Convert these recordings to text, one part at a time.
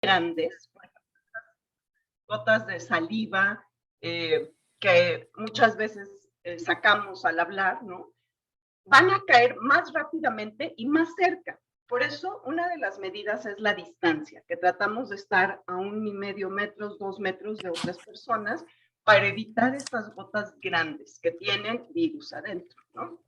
grandes, gotas de saliva que muchas veces sacamos al hablar, ¿no? Van a caer más rápidamente y más cerca. Por eso, una de las medidas es la distancia, que tratamos de estar a 1,5 metros, 2 metros de otras personas para evitar estas gotas grandes que tienen virus adentro, ¿no?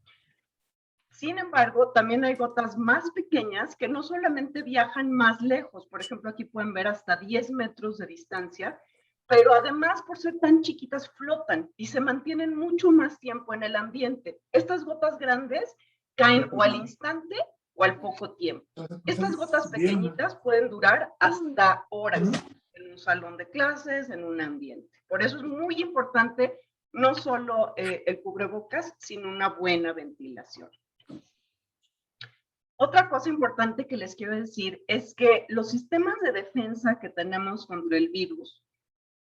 Sin embargo, también hay gotas más pequeñas que no solamente viajan más lejos, por ejemplo, aquí pueden ver hasta 10 metros de distancia, pero además, por ser tan chiquitas, flotan y se mantienen mucho más tiempo en el ambiente. Estas gotas grandes caen o al instante o al poco tiempo. Estas gotas pequeñitas pueden durar hasta horas en un salón de clases, en un ambiente. Por eso es muy importante no solo el cubrebocas, sino una buena ventilación. Otra cosa importante que les quiero decir es que los sistemas de defensa que tenemos contra el virus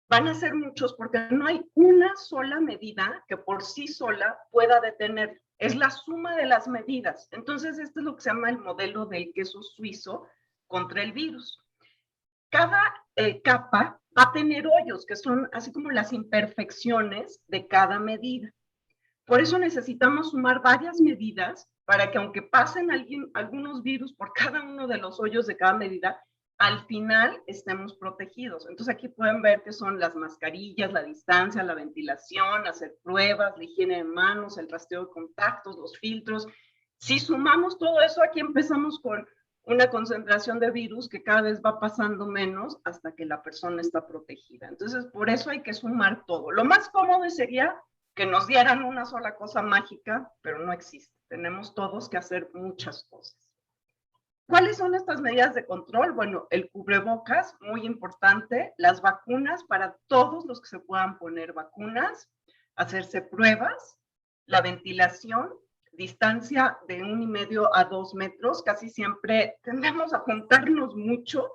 van a ser muchos porque no hay una sola medida que por sí sola pueda detener. Es la suma de las medidas. Entonces, esto es lo que se llama el modelo del queso suizo contra el virus. Cada capa va a tener hoyos, que son así como las imperfecciones de cada medida. Por eso necesitamos sumar varias medidas para que aunque pasen algunos virus por cada uno de los hoyos de cada medida, al final estemos protegidos. Entonces aquí pueden ver que son las mascarillas, la distancia, la ventilación, hacer pruebas, la higiene de manos, el rastreo de contactos, los filtros. Si sumamos todo eso, aquí empezamos con una concentración de virus que cada vez va pasando menos hasta que la persona está protegida. Entonces, por eso hay que sumar todo. Lo más cómodo sería que nos dieran una sola cosa mágica, pero no existe. Tenemos todos que hacer muchas cosas. ¿Cuáles son estas medidas de control? Bueno, el cubrebocas, muy importante, las vacunas para todos los que se puedan poner vacunas, hacerse pruebas, la ventilación, distancia de 1,5 a 2 metros, casi siempre tendemos a juntarnos mucho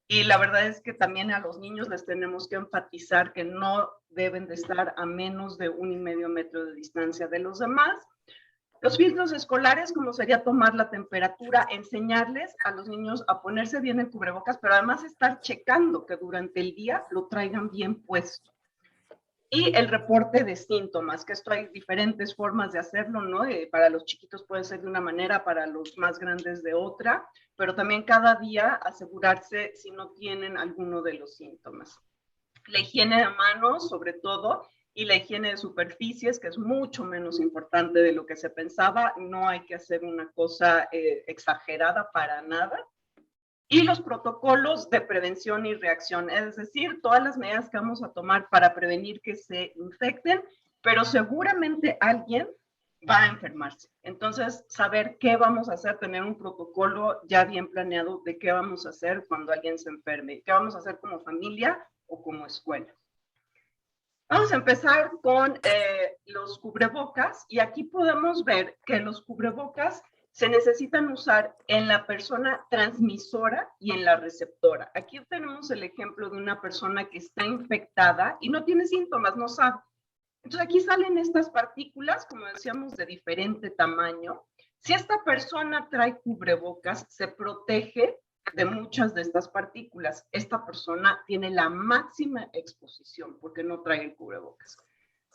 y la verdad es que también a los niños les tenemos que enfatizar que no deben de estar a menos de 1,5 metros de distancia de los demás. Los filtros escolares, como sería tomar la temperatura, enseñarles a los niños a ponerse bien el cubrebocas, pero además estar checando que durante el día lo traigan bien puesto. Y el reporte de síntomas, que esto hay diferentes formas de hacerlo, ¿no? Para los chiquitos puede ser de una manera, para los más grandes de otra, pero también cada día asegurarse si no tienen alguno de los síntomas. La higiene de manos, sobre todo, y la higiene de superficies, que es mucho menos importante de lo que se pensaba. No hay que hacer una cosa exagerada para nada. Y los protocolos de prevención y reacción, es decir, todas las medidas que vamos a tomar para prevenir que se infecten, pero seguramente alguien va a enfermarse. Entonces, saber qué vamos a hacer, tener un protocolo ya bien planeado de qué vamos a hacer cuando alguien se enferme, qué vamos a hacer como familia o como escuela. Vamos a empezar con los cubrebocas y aquí podemos ver que los cubrebocas se necesitan usar en la persona transmisora y en la receptora. Aquí tenemos el ejemplo de una persona que está infectada y no tiene síntomas, no sabe. Entonces aquí salen estas partículas, como decíamos, de diferente tamaño. Si esta persona trae cubrebocas, se protege de muchas de estas partículas. Esta persona tiene la máxima exposición porque no trae el cubrebocas.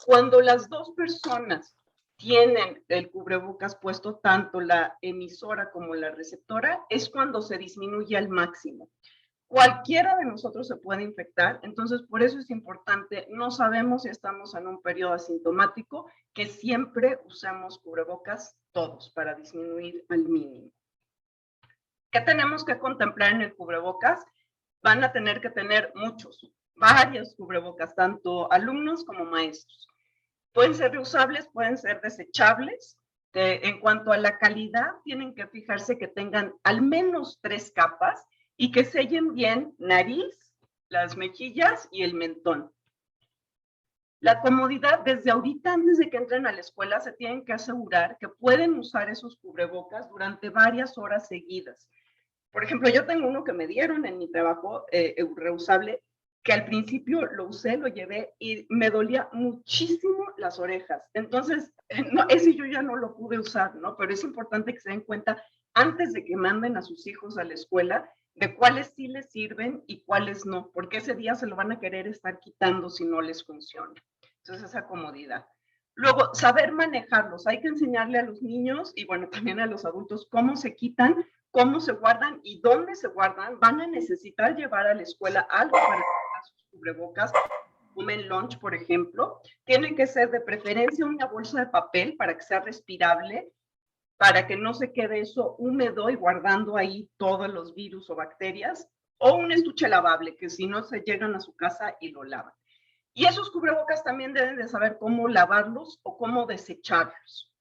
Cuando las dos personas tienen el cubrebocas puesto, tanto la emisora como la receptora, es cuando se disminuye al máximo. Cualquiera de nosotros se puede infectar, entonces por eso es importante, no sabemos si estamos en un periodo asintomático, que siempre usemos cubrebocas todos para disminuir al mínimo. ¿Qué tenemos que contemplar en el cubrebocas? Van a tener que tener varios cubrebocas, tanto alumnos como maestros. Pueden ser reusables, pueden ser desechables. En cuanto a la calidad, tienen que fijarse que tengan al menos 3 capas y que sellen bien nariz, las mejillas y el mentón. La comodidad, desde ahorita, antes de que entren a la escuela, se tienen que asegurar que pueden usar esos cubrebocas durante varias horas seguidas. Por ejemplo, yo tengo uno que me dieron en mi trabajo, reusable, que al principio lo usé, lo llevé y me dolía muchísimo las orejas. Entonces, no, ese yo ya no lo pude usar, ¿no? Pero es importante que se den cuenta, antes de que manden a sus hijos a la escuela, de cuáles sí les sirven y cuáles no, porque ese día se lo van a querer estar quitando si no les funciona. Entonces, esa comodidad. Luego, saber manejarlos. Hay que enseñarle a los niños y, bueno, también a los adultos cómo se quitan, cómo se guardan y dónde se guardan. Van a necesitar llevar a la escuela algo para sus cubrebocas. Comen lunch, por ejemplo. Tiene que ser de preferencia una bolsa de papel para que sea respirable, para que no se quede eso húmedo y guardando ahí todos los virus o bacterias. O un estuche lavable, que si no se llegan a su casa y lo lavan. Y esos cubrebocas también deben de saber cómo lavarlos o cómo desecharlos.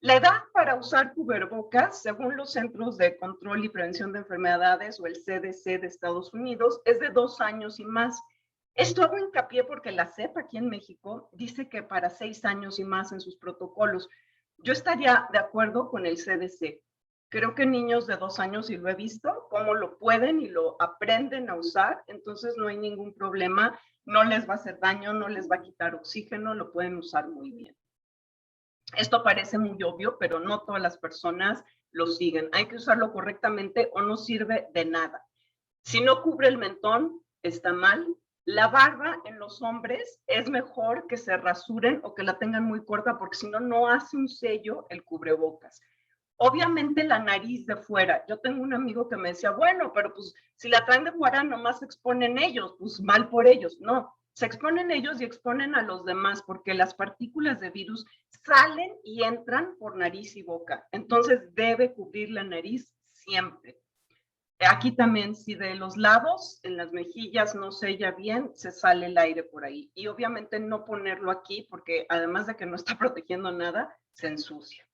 La edad para usar cubrebocas, según los Centros de Control y Prevención de Enfermedades o el CDC de Estados Unidos, es de 2 años y más. Esto hago hincapié porque la CEP aquí en México dice que para 6 años y más en sus protocolos. Yo estaría de acuerdo con el CDC. Creo que niños de 2 años, y lo he visto, cómo lo pueden y lo aprenden a usar, entonces no hay ningún problema, no les va a hacer daño, no les va a quitar oxígeno, lo pueden usar muy bien. Esto parece muy obvio, pero no todas las personas lo siguen. Hay que usarlo correctamente o no sirve de nada. Si no cubre el mentón, está mal. La barba en los hombres es mejor que se rasuren o que la tengan muy corta, porque si no, no hace un sello el cubrebocas. Obviamente la nariz de fuera. Yo tengo un amigo que me decía, bueno, pero pues si la traen de fuera, nomás se exponen ellos, pues mal por ellos. No, se exponen ellos y exponen a los demás, porque las partículas de virus salen y entran por nariz y boca. Entonces debe cubrir la nariz siempre. Aquí también, si de los lados, en las mejillas no sella bien, se sale el aire por ahí. Y obviamente no ponerlo aquí, porque además de que no está protegiendo nada, se ensucia.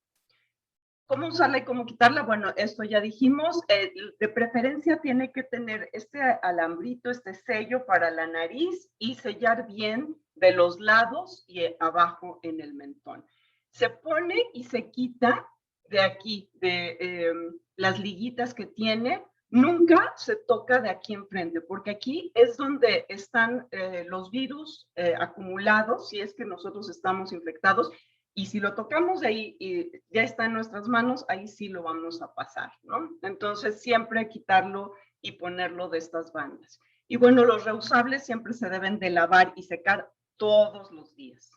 ¿Cómo usarla y cómo quitarla? Bueno, esto ya dijimos. De preferencia tiene que tener este alambrito, este sello para la nariz y sellar bien de los lados y abajo en el mentón. Se pone y se quita de aquí, de las liguitas que tiene. Nunca se toca de aquí enfrente, porque aquí es donde están los virus acumulados, si es que nosotros estamos infectados. Y si lo tocamos de ahí y ya está en nuestras manos, ahí sí lo vamos a pasar, ¿no? Entonces, siempre quitarlo y ponerlo de estas bandas. Y bueno, los reusables siempre se deben de lavar y secar todos los días.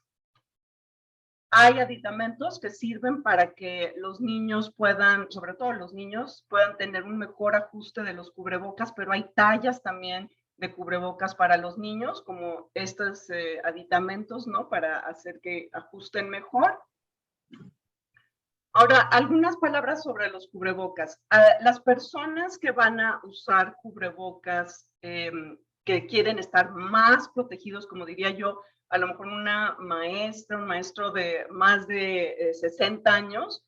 Hay aditamentos que sirven para que los niños puedan, sobre todo los niños, puedan tener un mejor ajuste de los cubrebocas, pero hay tallas también de cubrebocas para los niños, como estos aditamentos, ¿no? Para hacer que ajusten mejor. Ahora, algunas palabras sobre los cubrebocas. Las personas que van a usar cubrebocas, que quieren estar más protegidos, como diría yo, a lo mejor una maestra, un maestro de más de 60 años,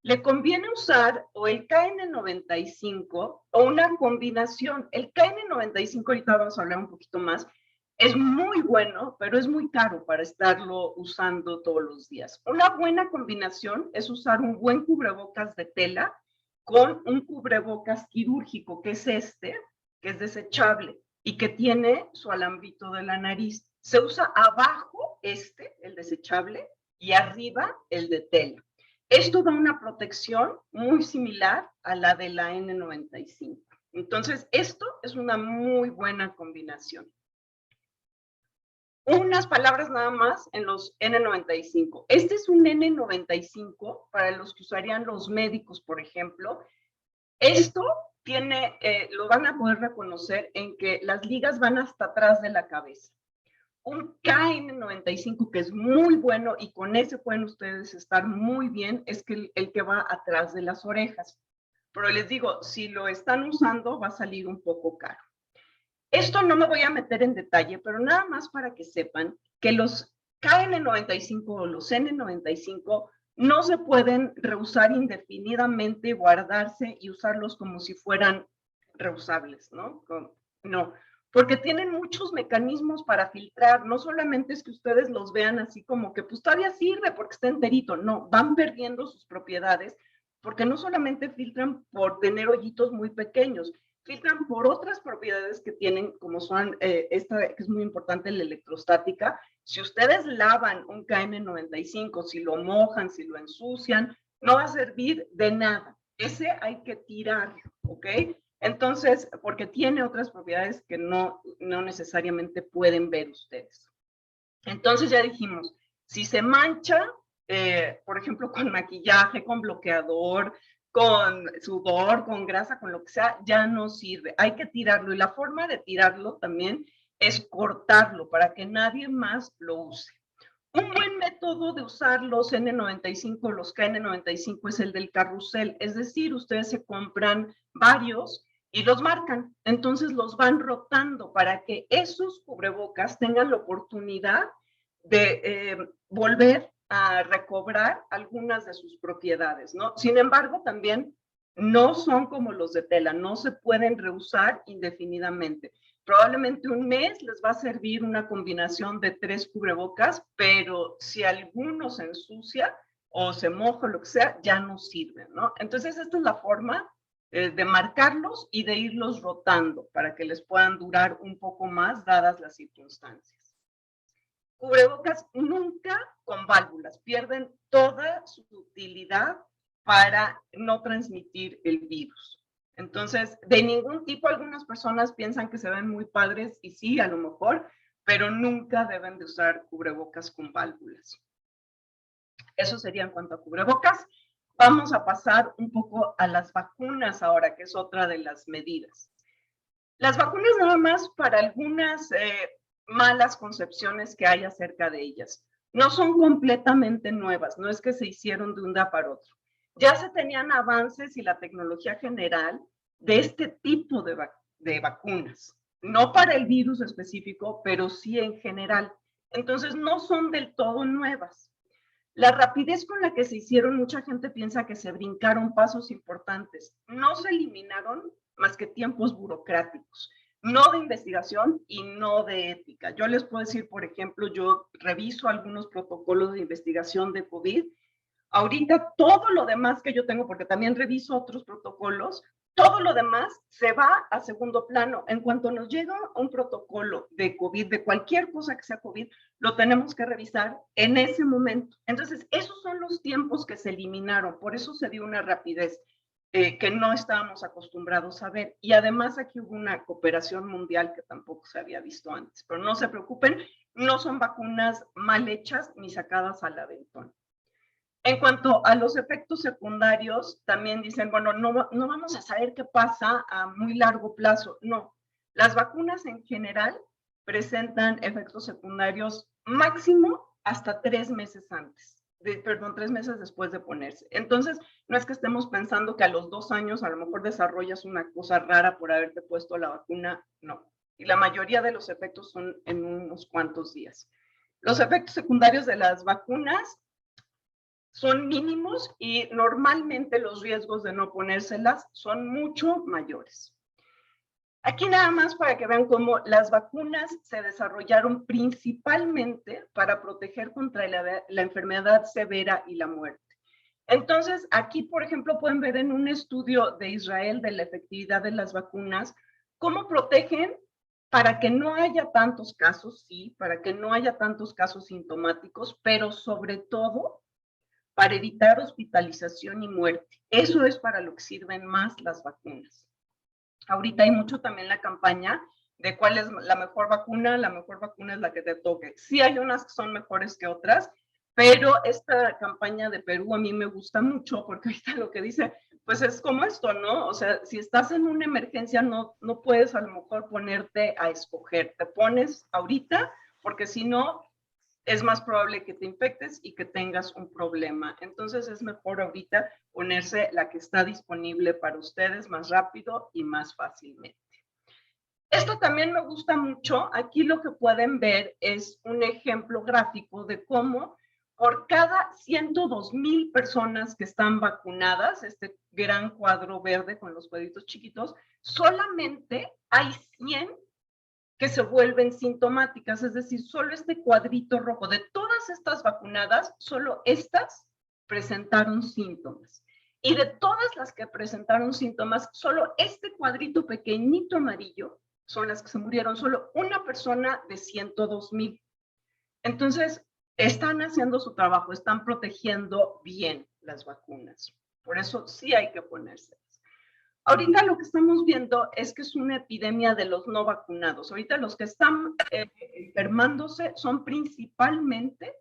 le conviene usar o el KN95 o una combinación. El KN95, ahorita vamos a hablar un poquito más, es muy bueno, pero es muy caro para estarlo usando todos los días. Una buena combinación es usar un buen cubrebocas de tela con un cubrebocas quirúrgico, que es este, que es desechable y que tiene su alambrito de la nariz. Se usa abajo este, el desechable, y arriba el de tela. Esto da una protección muy similar a la de la N95. Entonces, esto es una muy buena combinación. Unas palabras nada más en los N95. Este es un N95 para los que usarían los médicos, por ejemplo. Esto tiene, lo van a poder reconocer en que las ligas van hasta atrás de la cabeza. Un KN95 que es muy bueno y con ese pueden ustedes estar muy bien, es que el que va atrás de las orejas. Pero les digo, si lo están usando va a salir un poco caro. Esto no me voy a meter en detalle, pero nada más para que sepan que los KN95 o los N95 no se pueden reusar indefinidamente, guardarse y usarlos como si fueran reusables, ¿no? No, porque tienen muchos mecanismos para filtrar. No solamente es que ustedes los vean así como que pues todavía sirve porque está enterito, no, van perdiendo sus propiedades porque no solamente filtran por tener hoyitos muy pequeños, filtran por otras propiedades que tienen, como son esta que es muy importante, la electrostática. Si ustedes lavan un KN95, si lo mojan, si lo ensucian, no va a servir de nada. Ese hay que tirarlo, ¿ok? Entonces, porque tiene otras propiedades que no necesariamente pueden ver ustedes. Entonces ya dijimos, si se mancha, por ejemplo, con maquillaje, con bloqueador, con sudor, con grasa, con lo que sea, ya no sirve. Hay que tirarlo y la forma de tirarlo también es cortarlo para que nadie más lo use. Un buen método de usar los N95, los KN95 es el del carrusel, es decir, ustedes se compran varios y los marcan, entonces los van rotando para que esos cubrebocas tengan la oportunidad de volver a recobrar algunas de sus propiedades, ¿no? Sin embargo, también no son como los de tela, no se pueden reusar indefinidamente. Probablemente un mes les va a servir una combinación de 3 cubrebocas, pero si alguno se ensucia o se moja o lo que sea, ya no sirven, ¿no? Entonces, esta es la forma de marcarlos y de irlos rotando para que les puedan durar un poco más dadas las circunstancias. Cubrebocas nunca con válvulas, pierden toda su utilidad para no transmitir el virus. Entonces, de ningún tipo, algunas personas piensan que se ven muy padres y sí, a lo mejor, pero nunca deben de usar cubrebocas con válvulas. Eso sería en cuanto a cubrebocas. Vamos a pasar un poco a las vacunas ahora, que es otra de las medidas. Las vacunas nada más para algunas malas concepciones que hay acerca de ellas. No son completamente nuevas, no es que se hicieron de un día para otro. Ya se tenían avances y la tecnología general de este tipo de vacunas, no para el virus específico, pero sí en general. Entonces no son del todo nuevas. La rapidez con la que se hicieron, mucha gente piensa que se brincaron pasos importantes. No se eliminaron más que tiempos burocráticos, no de investigación y no de ética. Yo les puedo decir, por ejemplo, yo reviso algunos protocolos de investigación de COVID. Ahorita todo lo demás que yo tengo, porque también reviso otros protocolos, todo lo demás se va a segundo plano. En cuanto nos llega un protocolo de COVID, de cualquier cosa que sea COVID, lo tenemos que revisar en ese momento. Entonces, esos son los tiempos que se eliminaron, por eso se dio una rapidez que no estábamos acostumbrados a ver. Y además aquí hubo una cooperación mundial que tampoco se había visto antes. Pero no se preocupen, no son vacunas mal hechas ni sacadas al aventón. En cuanto a los efectos secundarios, también dicen, bueno, no vamos a saber qué pasa a muy largo plazo. No, las vacunas en general presentan efectos secundarios máximo hasta 3 meses antes, 3 meses después de ponerse. Entonces, no es que estemos pensando que a los 2 años a lo mejor desarrollas una cosa rara por haberte puesto la vacuna, no. Y la mayoría de los efectos son en unos cuantos días. Los efectos secundarios de las vacunas son mínimos y normalmente los riesgos de no ponérselas son mucho mayores. Aquí nada más para que vean cómo las vacunas se desarrollaron principalmente para proteger contra la enfermedad severa y la muerte. Entonces, aquí, por ejemplo, pueden ver en un estudio de Israel de la efectividad de las vacunas, cómo protegen para que no haya tantos casos, sí, para que no haya tantos casos sintomáticos, pero sobre todo para evitar hospitalización y muerte. Eso es para lo que sirven más las vacunas. Ahorita hay mucho también la campaña de cuál es la mejor vacuna es la que te toque. Sí hay unas que son mejores que otras, pero esta campaña de Perú a mí me gusta mucho porque ahorita lo que dice, pues es como esto, ¿no? O sea, si estás en una emergencia no puedes a lo mejor ponerte a escoger, te pones ahorita porque si no es más probable que te infectes y que tengas un problema. Entonces es mejor ahorita ponerse la que está disponible para ustedes más rápido y más fácilmente. Esto también me gusta mucho. Aquí lo que pueden ver es un ejemplo gráfico de cómo por cada 102,000 personas que están vacunadas, este gran cuadro verde con los cuadritos chiquitos, solamente hay 100 que se vuelven sintomáticas, es decir, solo este cuadrito rojo de todas estas vacunadas, solo estas presentaron síntomas. Y de todas las que presentaron síntomas, solo este cuadrito pequeñito amarillo son las que se murieron, solo una persona de 102,000. Entonces, están haciendo su trabajo, están protegiendo bien las vacunas. Por eso sí hay que ponérselas. Ahorita lo que estamos viendo es que es una epidemia de los no vacunados. Ahorita los que están enfermándose son principalmente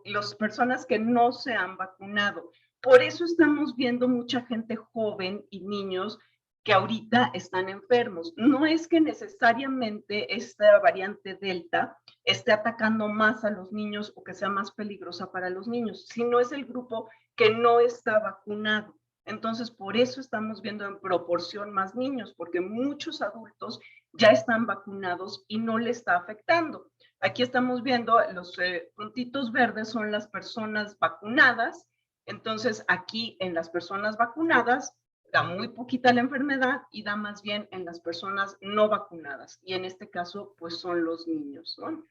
las personas que no se han vacunado. Por eso estamos viendo mucha gente joven y niños que ahorita están enfermos. No es que necesariamente esta variante Delta esté atacando más a los niños o que sea más peligrosa para los niños, sino es el grupo que no está vacunado. Entonces, por eso estamos viendo en proporción más niños, porque muchos adultos ya están vacunados y no le está afectando. Aquí estamos viendo los puntitos verdes son las personas vacunadas. Entonces, aquí en las personas vacunadas da muy poquita la enfermedad y da más bien en las personas no vacunadas. Y en este caso, pues son los niños, ¿no?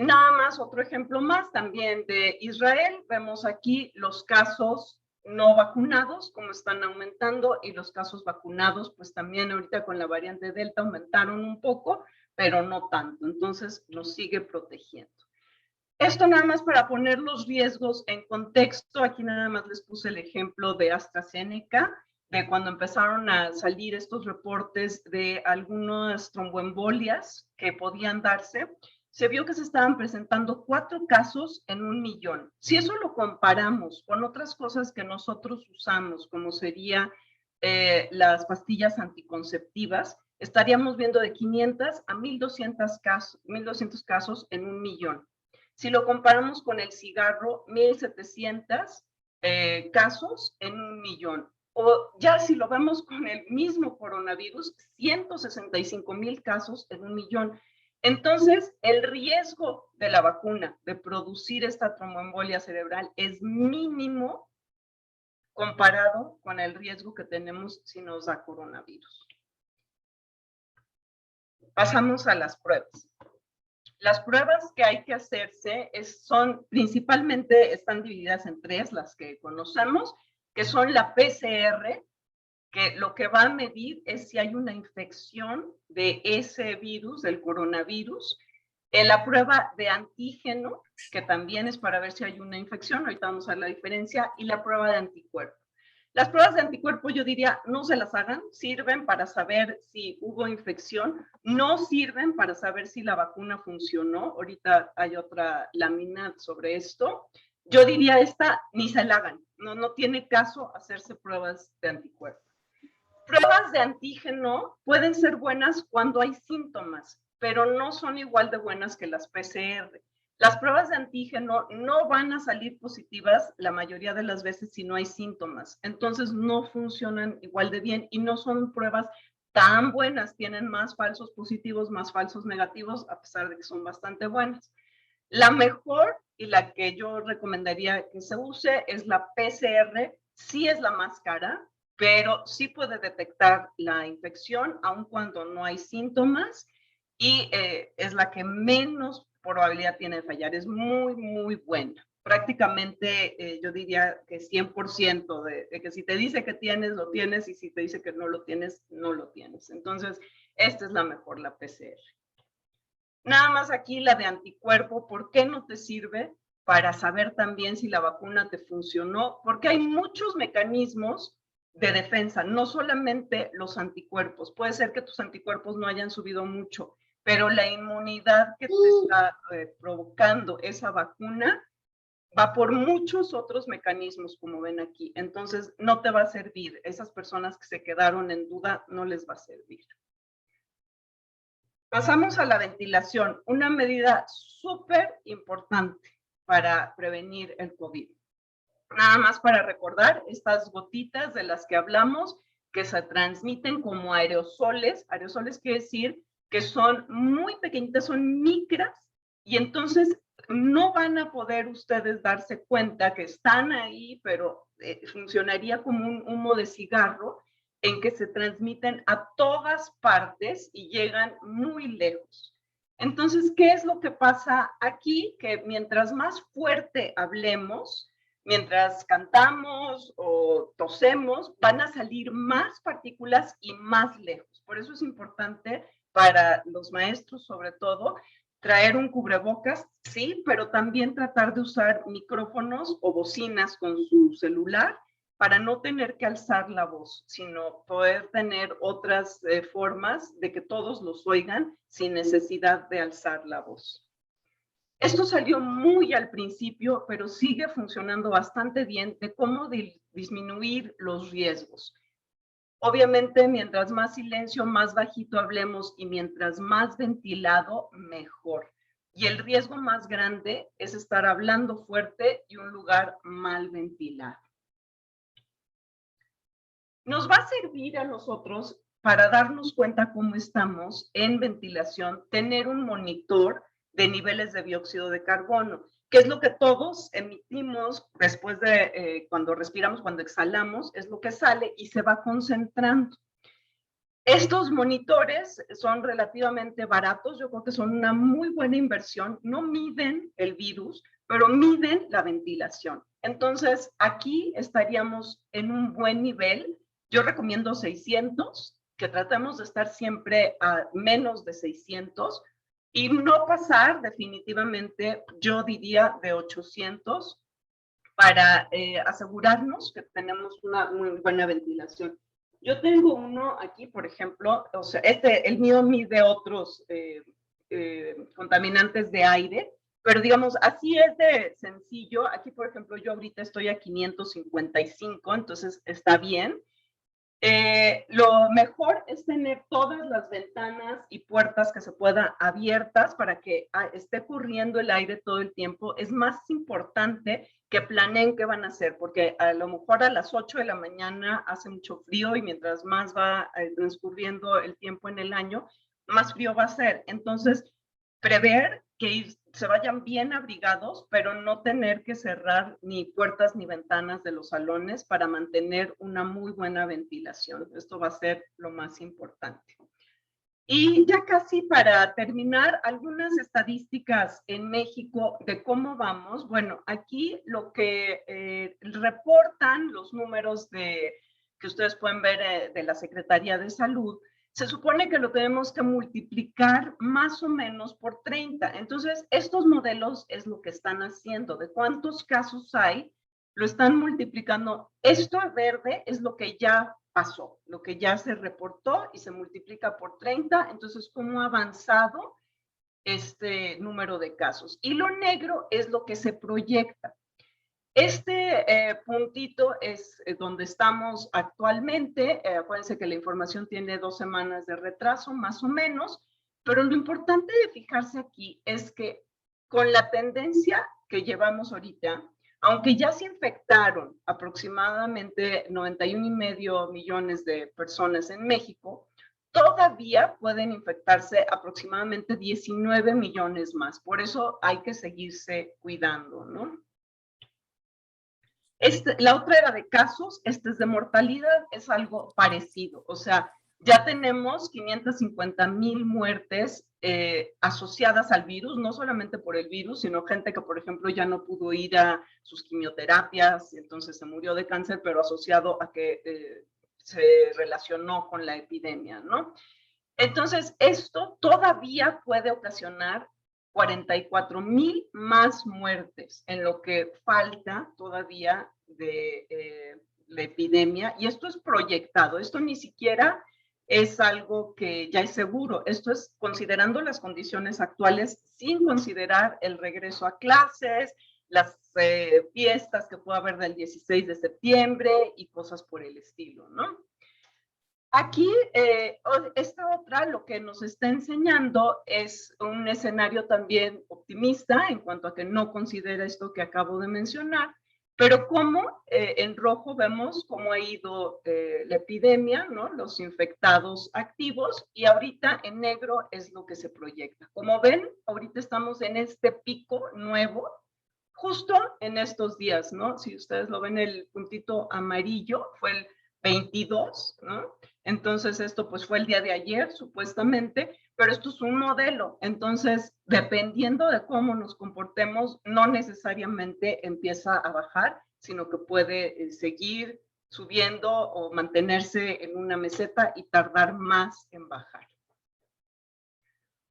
Nada más, otro ejemplo más también de Israel. Vemos aquí los casos no vacunados, como están aumentando, y los casos vacunados, pues también ahorita con la variante Delta aumentaron un poco, pero no tanto. Entonces, nos sigue protegiendo. Esto nada más para poner los riesgos en contexto. Aquí nada más les puse el ejemplo de AstraZeneca, de cuando empezaron a salir estos reportes de algunas tromboembolias que podían darse. Se vio que se estaban presentando 4 casos en 1,000,000. Si eso lo comparamos con otras cosas que nosotros usamos, como sería las pastillas anticonceptivas, estaríamos viendo de 500 a 1,200 casos en 1,000,000. Si lo comparamos con el cigarro, 1,700 casos en 1,000,000. O ya si lo vemos con el mismo coronavirus, 165,000 casos en 1,000,000. Entonces, el riesgo de la vacuna de producir esta tromboembolia cerebral es mínimo comparado con el riesgo que tenemos si nos da coronavirus. Pasamos a las pruebas. Las pruebas que hay que hacerse son principalmente, están divididas en 3, las que conocemos, que son la PCR, que lo que va a medir es si hay una infección de ese virus, del coronavirus. La prueba de antígeno, que también es para ver si hay una infección, ahorita vamos a ver la diferencia, y la prueba de anticuerpo. Las pruebas de anticuerpo yo diría no se las hagan, sirven para saber si hubo infección, no sirven para saber si la vacuna funcionó. Ahorita hay otra lámina sobre esto. Yo diría esta ni se la hagan, no tiene caso hacerse pruebas de anticuerpo. Pruebas de antígeno pueden ser buenas cuando hay síntomas, pero no son igual de buenas que las PCR. Las pruebas de antígeno no van a salir positivas la mayoría de las veces si no hay síntomas. Entonces no funcionan igual de bien y no son pruebas tan buenas. Tienen más falsos positivos, más falsos negativos, a pesar de que son bastante buenas. La mejor y la que yo recomendaría que se use es la PCR. Sí es la más cara, pero sí puede detectar la infección aun cuando no hay síntomas y es la que menos probabilidad tiene de fallar. Es muy, muy buena. Prácticamente yo diría que 100% de que si te dice que tienes, lo tienes, y si te dice que no lo tienes, no lo tienes. Entonces, esta es la mejor, la PCR. Nada más aquí la de anticuerpo, ¿por qué no te sirve? Para saber también si la vacuna te funcionó, porque hay muchos mecanismos de defensa, no solamente los anticuerpos. Puede ser que tus anticuerpos no hayan subido mucho, pero la inmunidad que te está provocando esa vacuna va por muchos otros mecanismos, como ven aquí. Entonces, no te va a servir. Esas personas que se quedaron en duda, no les va a servir. Pasamos a la ventilación, una medida súper importante para prevenir el COVID. Nada más para recordar, estas gotitas de las que hablamos, que se transmiten como aerosoles quiere decir que son muy pequeñitas, son micras, y entonces no van a poder ustedes darse cuenta que están ahí, pero funcionaría como un humo de cigarro, en que se transmiten a todas partes y llegan muy lejos. Entonces, ¿qué es lo que pasa aquí? Que mientras más fuerte hablemos, mientras cantamos o tosemos, van a salir más partículas y más lejos. Por eso es importante para los maestros, sobre todo, traer un cubrebocas, sí, pero también tratar de usar micrófonos o bocinas con su celular para no tener que alzar la voz, sino poder tener otras formas de que todos los oigan sin necesidad de alzar la voz. Esto salió muy al principio, pero sigue funcionando bastante bien de cómo disminuir los riesgos. Obviamente, mientras más silencio, más bajito hablemos y mientras más ventilado, mejor. Y el riesgo más grande es estar hablando fuerte y un lugar mal ventilado. Nos va a servir a nosotros para darnos cuenta cómo estamos en ventilación, tener un monitor de niveles de dióxido de carbono, que es lo que todos emitimos después de cuando respiramos, cuando exhalamos, es lo que sale y se va concentrando. Estos monitores son relativamente baratos, yo creo que son una muy buena inversión, no miden el virus, pero miden la ventilación. Entonces, aquí estaríamos en un buen nivel. Yo recomiendo 600, que tratemos de estar siempre a menos de 600 y no pasar definitivamente, yo diría, de 800 para asegurarnos que tenemos una muy buena ventilación. Yo tengo uno aquí, por ejemplo, o sea, el mío mide otros contaminantes de aire, pero digamos, así es de sencillo. Aquí, por ejemplo, yo ahorita estoy a 555, entonces está bien. Lo mejor es tener todas las ventanas y puertas que se puedan abiertas para que esté corriendo el aire todo el tiempo. Es más importante que planeen qué van a hacer, porque a lo mejor a las 8 de la mañana hace mucho frío y mientras más va transcurriendo el tiempo en el año, más frío va a ser. Entonces, prever que se vayan bien abrigados, pero no tener que cerrar ni puertas ni ventanas de los salones para mantener una muy buena ventilación. Esto va a ser lo más importante. Y ya casi para terminar, algunas estadísticas en México de cómo vamos. Bueno, aquí lo que reportan los números que ustedes pueden ver de la Secretaría de Salud, se supone que lo tenemos que multiplicar más o menos por 30. Entonces, estos modelos es lo que están haciendo. De cuántos casos hay, lo están multiplicando. Esto verde es lo que ya pasó, lo que ya se reportó y se multiplica por 30. Entonces, ¿cómo ha avanzado este número de casos? Y lo negro es lo que se proyecta. Este puntito es donde estamos actualmente. Acuérdense que la información tiene 2 semanas de retraso, más o menos, pero lo importante de fijarse aquí es que con la tendencia que llevamos ahorita, aunque ya se infectaron aproximadamente 91,5 millones de personas en México, todavía pueden infectarse aproximadamente 19 millones más. Por eso hay que seguirse cuidando, ¿no? La otra era de casos, este es de mortalidad, es algo parecido. O sea, ya tenemos 550,000 muertes asociadas al virus, no solamente por el virus, sino gente que, por ejemplo, ya no pudo ir a sus quimioterapias, entonces se murió de cáncer, pero asociado a que se relacionó con la epidemia, ¿no? Entonces, esto todavía puede ocasionar 44,000 más muertes en lo que falta todavía de la epidemia. Y esto es proyectado, esto ni siquiera es algo que ya es seguro. Esto es considerando las condiciones actuales sin considerar el regreso a clases, las fiestas que pueda haber del 16 de septiembre y cosas por el estilo, ¿no? Aquí, esta otra lo que nos está enseñando es un escenario también optimista en cuanto a que no considera esto que acabo de mencionar, pero como en rojo vemos cómo ha ido la epidemia, ¿no? Los infectados activos, y ahorita en negro es lo que se proyecta. Como ven, ahorita estamos en este pico nuevo, justo en estos días, ¿no? Si ustedes lo ven, el puntito amarillo fue el 22, ¿no? Entonces, esto pues fue el día de ayer, supuestamente, pero esto es un modelo. Entonces, dependiendo de cómo nos comportemos, no necesariamente empieza a bajar, sino que puede seguir subiendo o mantenerse en una meseta y tardar más en bajar.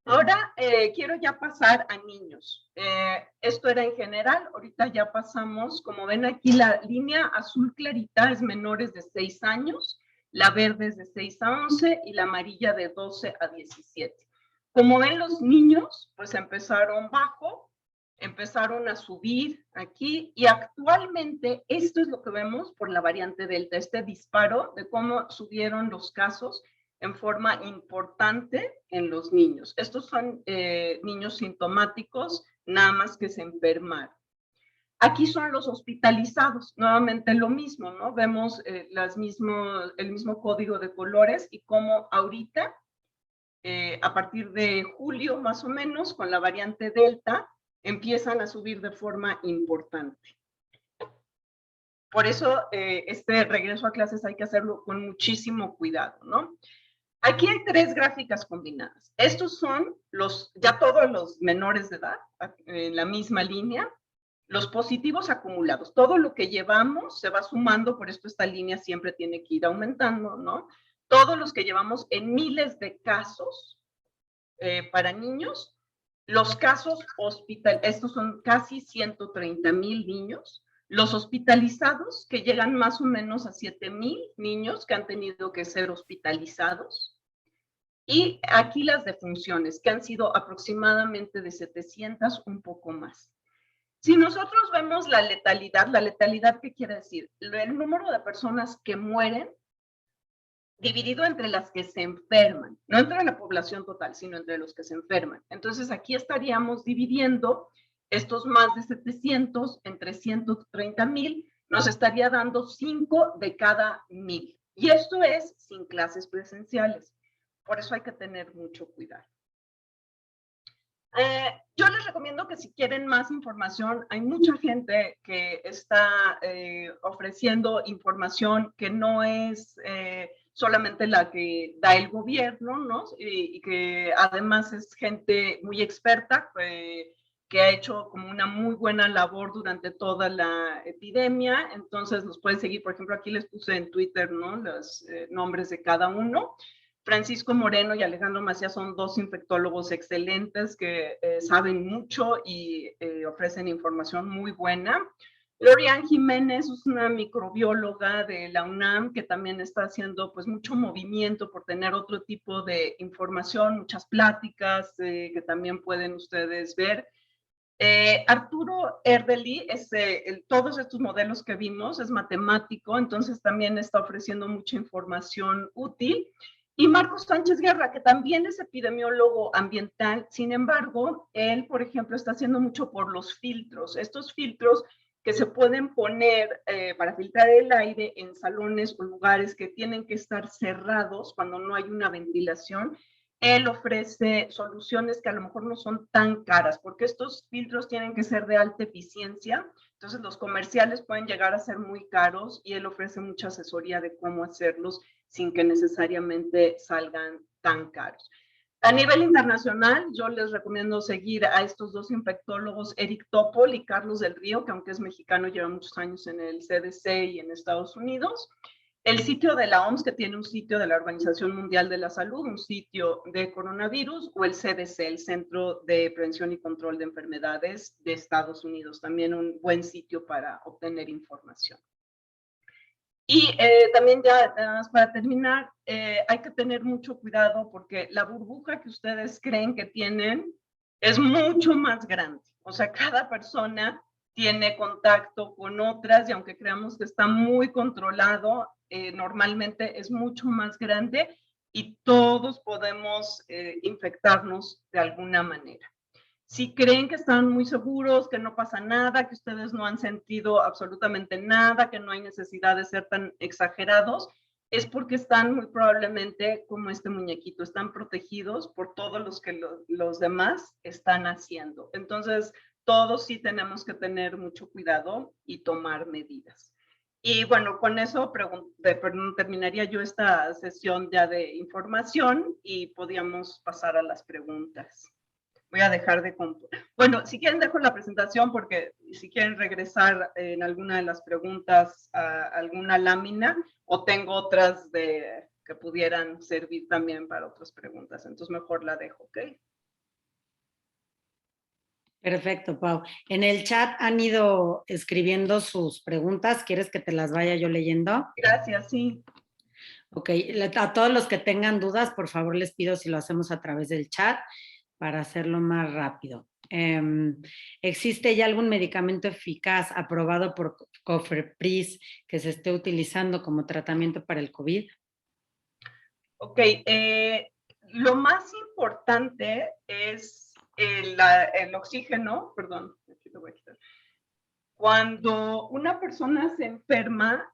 Ahora quiero ya pasar a niños. Esto era en general, ahorita ya pasamos, como ven aquí, la línea azul clarita es menores de 6 años, la verde es de 6 a 11 y la amarilla de 12 a 17. Como ven los niños, pues empezaron bajo, empezaron a subir aquí y actualmente esto es lo que vemos por la variante Delta, este disparo de cómo subieron los casos en forma importante en los niños. Estos son niños sintomáticos, nada más que se enfermaron. Aquí son los hospitalizados, nuevamente lo mismo, ¿no? Vemos el mismo código de colores y cómo ahorita, a partir de julio más o menos, con la variante Delta, empiezan a subir de forma importante. Por eso, este regreso a clases hay que hacerlo con muchísimo cuidado, ¿no? Aquí hay 3 gráficas combinadas. Estos son ya todos los menores de edad, en la misma línea, los positivos acumulados. Todo lo que llevamos se va sumando, por esto esta línea siempre tiene que ir aumentando, ¿no? Todos los que llevamos en miles de casos para niños, los casos estos son casi 130,000 niños, los hospitalizados, que llegan más o menos a 7,000 niños que han tenido que ser hospitalizados. Y aquí las defunciones, que han sido aproximadamente de 700, un poco más. Si nosotros vemos la letalidad, ¿qué quiere decir? El número de personas que mueren dividido entre las que se enferman, no entre la población total, sino entre los que se enferman. Entonces, aquí estaríamos dividiendo estos más de 700 entre 130,000, nos estaría dando 5 de cada 1,000. Y esto es sin clases presenciales. Por eso hay que tener mucho cuidado. Yo les recomiendo que si quieren más información, hay mucha gente que está ofreciendo información que no es solamente la que da el gobierno, ¿no? Y que además es gente muy experta, que ha hecho como una muy buena labor durante toda la epidemia. Entonces los pueden seguir, por ejemplo, aquí les puse en Twitter, ¿no? Los nombres de cada uno. Francisco Moreno y Alejandro Macías son 2 infectólogos excelentes que saben mucho y ofrecen información muy buena. Lorian Jiménez es una microbióloga de la UNAM que también está haciendo pues mucho movimiento por tener otro tipo de información, muchas pláticas que también pueden ustedes ver. Arturo Erdely, todos estos modelos que vimos, es matemático, entonces también está ofreciendo mucha información útil. Y Marcos Sánchez Guerra, que también es epidemiólogo ambiental, sin embargo, él, por ejemplo, está haciendo mucho por los filtros. Estos filtros que se pueden poner para filtrar el aire en salones o lugares que tienen que estar cerrados cuando no hay una ventilación. Él ofrece soluciones que a lo mejor no son tan caras, porque estos filtros tienen que ser de alta eficiencia, entonces los comerciales pueden llegar a ser muy caros y él ofrece mucha asesoría de cómo hacerlos sin que necesariamente salgan tan caros. A nivel internacional, yo les recomiendo seguir a estos 2 infectólogos, Eric Topol y Carlos del Río, que aunque es mexicano, lleva muchos años en el CDC y en Estados Unidos. El sitio de la OMS, que tiene un sitio de la Organización Mundial de la Salud, un sitio de coronavirus, o el CDC, el Centro de Prevención y Control de Enfermedades de Estados Unidos, también un buen sitio para obtener información. Y también ya, nada más para terminar, hay que tener mucho cuidado porque la burbuja que ustedes creen que tienen es mucho más grande. O sea, cada persona tiene contacto con otras y aunque creamos que está muy controlado, normalmente es mucho más grande y todos podemos infectarnos de alguna manera. Si creen que están muy seguros, que no pasa nada, que ustedes no han sentido absolutamente nada, que no hay necesidad de ser tan exagerados, es porque están muy probablemente como este muñequito, están protegidos por todos los que los demás están haciendo. Entonces, todos sí tenemos que tener mucho cuidado y tomar medidas. Y bueno, con eso terminaría yo esta sesión ya de información y podíamos pasar a las preguntas. Voy a dejar de... Bueno, si quieren dejo la presentación porque si quieren regresar en alguna de las preguntas a alguna lámina o tengo otras que pudieran servir también para otras preguntas. Entonces mejor la dejo, ¿ok? Perfecto, Pau. En el chat han ido escribiendo sus preguntas. ¿Quieres que te las vaya yo leyendo? Gracias, sí. Ok, a todos los que tengan dudas, por favor les pido si lo hacemos a través del chat para hacerlo más rápido. ¿Existe ya algún medicamento eficaz aprobado por COFEPRIS que se esté utilizando como tratamiento para el COVID? Ok, lo más importante es el oxígeno, perdón, aquí lo voy a quitar. Cuando una persona se enferma,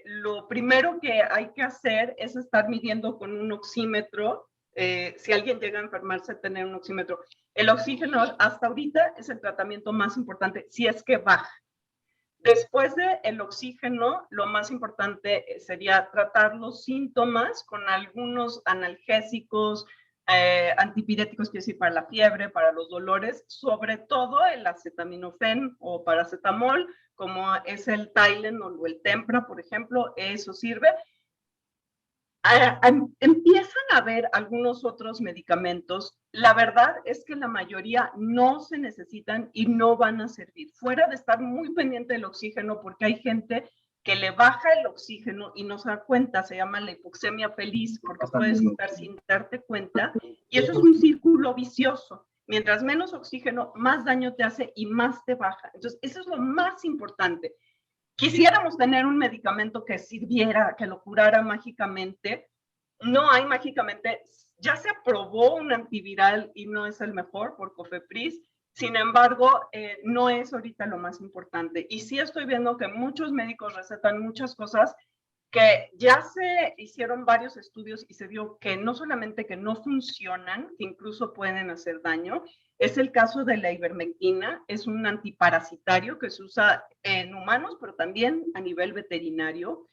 lo primero que hay que hacer es estar midiendo con un oxímetro. Si alguien llega a enfermarse, tener un oxímetro. El oxígeno hasta ahorita es el tratamiento más importante, si es que baja. Después del oxígeno, lo más importante sería tratar los síntomas con algunos analgésicos, antipiréticos, quiero decir, para la fiebre, para los dolores, sobre todo el acetaminofén o paracetamol, como es el Tylenol o el Tempra, por ejemplo, eso sirve. Empiezan a haber algunos otros medicamentos. La verdad es que la mayoría no se necesitan y no van a servir. Fuera de estar muy pendiente del oxígeno, porque hay gente que le baja el oxígeno y no se da cuenta, se llama la hipoxemia feliz, porque puedes estar sin darte cuenta, y eso es un círculo vicioso. Mientras menos oxígeno, más daño te hace y más te baja. Entonces, eso es lo más importante. Quisiéramos tener un medicamento que sirviera, que lo curara mágicamente. No hay mágicamente. Ya se aprobó un antiviral y no es el mejor por COFEPRIS. Sin embargo, no es ahorita lo más importante. Y sí estoy viendo que muchos médicos recetan muchas cosas que ya se hicieron varios estudios y se vio que no solamente que no funcionan, que incluso pueden hacer daño. Es el caso de la ivermectina, es un antiparasitario que se usa en humanos, pero también a nivel veterinario.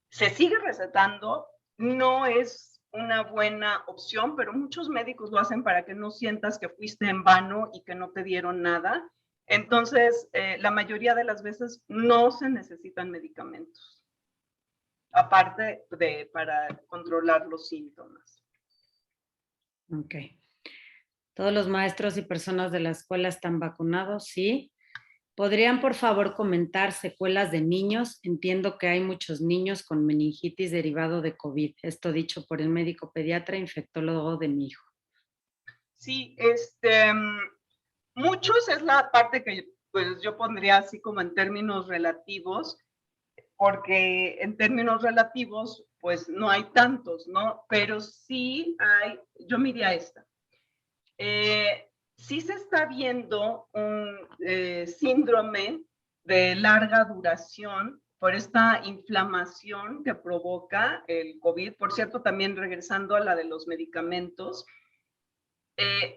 Se sigue recetando, no es una buena opción, pero muchos médicos lo hacen para que no sientas que fuiste en vano y que no te dieron nada. Entonces, la mayoría de las veces no se necesitan medicamentos, aparte de para controlar los síntomas. Ok. ¿Todos los maestros y personas de la escuela están vacunados? Sí. ¿Podrían, por favor, comentar secuelas de niños? Entiendo que hay muchos niños con meningitis derivado de COVID. Esto dicho por el médico pediatra infectólogo de mi hijo. Sí, muchos es la parte que pues yo pondría así como en términos relativos, porque en términos relativos pues no hay tantos, ¿no? Pero sí hay, yo miraría esta. Sí se está viendo un síndrome de larga duración por esta inflamación que provoca el COVID. Por cierto, también regresando a la de los medicamentos,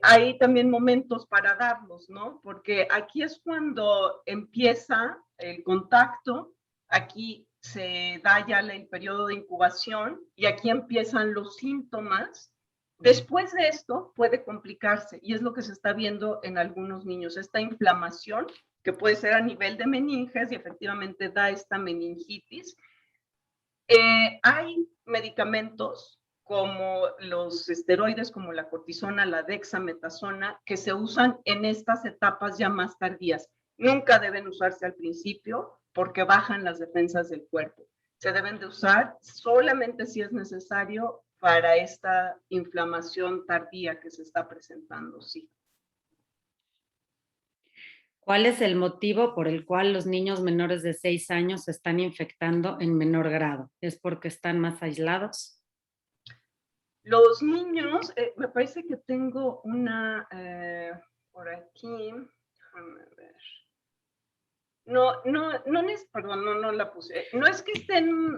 hay también momentos para darlos, ¿no? Porque aquí es cuando empieza el contacto, aquí se da ya el periodo de incubación y aquí empiezan los síntomas. Después de esto puede complicarse y es lo que se está viendo en algunos niños, esta inflamación que puede ser a nivel de meninges y efectivamente da esta meningitis. Hay medicamentos como los esteroides, como la cortisona, la dexametasona, que se usan en estas etapas ya más tardías. Nunca deben usarse al principio porque bajan las defensas del cuerpo. Se deben de usar solamente si es necesario para esta inflamación tardía que se está presentando, sí. ¿Cuál es el motivo por el cual los niños menores de 6 años se están infectando en menor grado? ¿Es porque están más aislados? Los niños, me parece que tengo una por aquí, déjame ver. Perdón, no la puse. No es que estén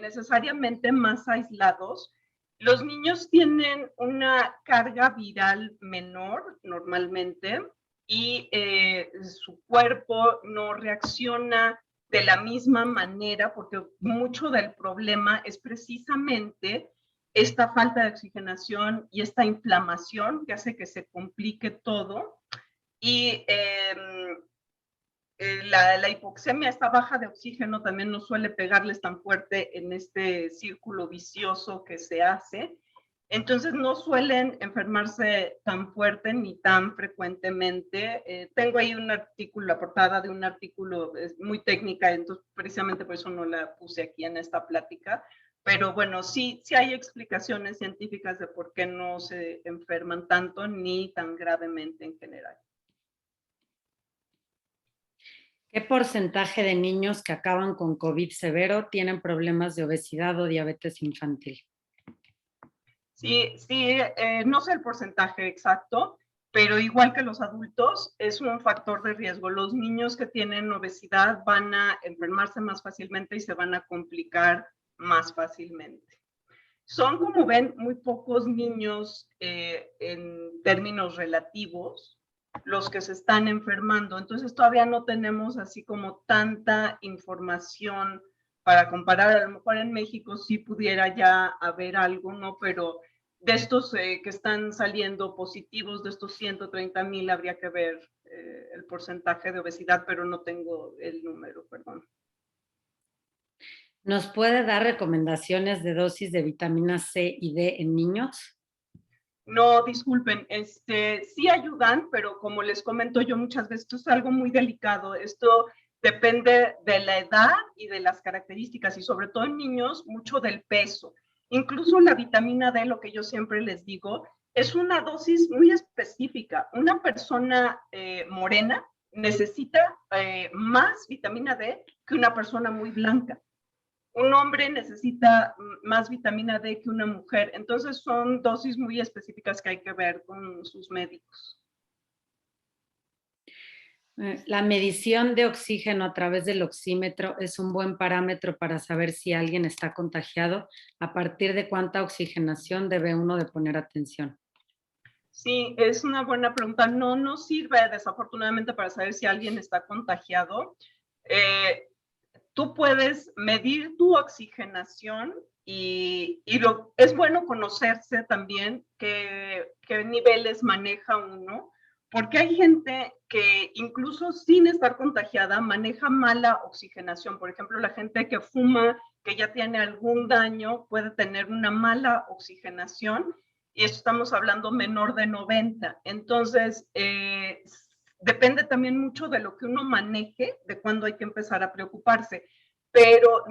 necesariamente más aislados. Los niños tienen una carga viral menor normalmente y su cuerpo no reacciona de la misma manera porque mucho del problema es precisamente esta falta de oxigenación y esta inflamación que hace que se complique todo. Y la hipoxemia, esta baja de oxígeno, también no suele pegarles tan fuerte en este círculo vicioso que se hace. Entonces no suelen enfermarse tan fuerte ni tan frecuentemente. Tengo ahí un artículo, la portada de un artículo muy técnica, entonces precisamente por eso no la puse aquí en esta plática. Pero bueno, sí hay explicaciones científicas de por qué no se enferman tanto ni tan gravemente en general. ¿Qué porcentaje de niños que acaban con COVID severo tienen problemas de obesidad o diabetes infantil? Sí, no sé el porcentaje exacto, pero igual que los adultos, es un factor de riesgo. Los niños que tienen obesidad van a enfermarse más fácilmente y se van a complicar más fácilmente. Son, como ven, muy pocos niños en términos relativos los que se están enfermando. Entonces todavía no tenemos así como tanta información para comparar. A lo mejor en México sí pudiera ya haber algo, ¿no? Pero de estos que están saliendo positivos, de estos 130,000, habría que ver el porcentaje de obesidad, pero no tengo el número, perdón. ¿Nos puede dar recomendaciones de dosis de vitamina C y D en niños? No, disculpen, sí ayudan, pero como les comento yo muchas veces, esto es algo muy delicado. Esto depende de la edad y de las características, y sobre todo en niños, mucho del peso. Incluso la vitamina D, lo que yo siempre les digo, es una dosis muy específica. Una persona morena necesita más vitamina D que una persona muy blanca. Un hombre necesita más vitamina D que una mujer. Entonces son dosis muy específicas que hay que ver con sus médicos. La medición de oxígeno a través del oxímetro es un buen parámetro para saber si alguien está contagiado. ¿A partir de cuánta oxigenación debe uno de poner atención? Sí, es una buena pregunta. No nos sirve desafortunadamente para saber si alguien está contagiado. Tú puedes medir tu oxigenación y es bueno conocerse también qué niveles maneja uno, porque hay gente que incluso sin estar contagiada maneja mala oxigenación. Por ejemplo, la gente que fuma, que ya tiene algún daño, puede tener una mala oxigenación, y esto estamos hablando menor de 90. Entonces, depende también mucho de lo que uno maneje, de cuándo hay que empezar a preocuparse. Pero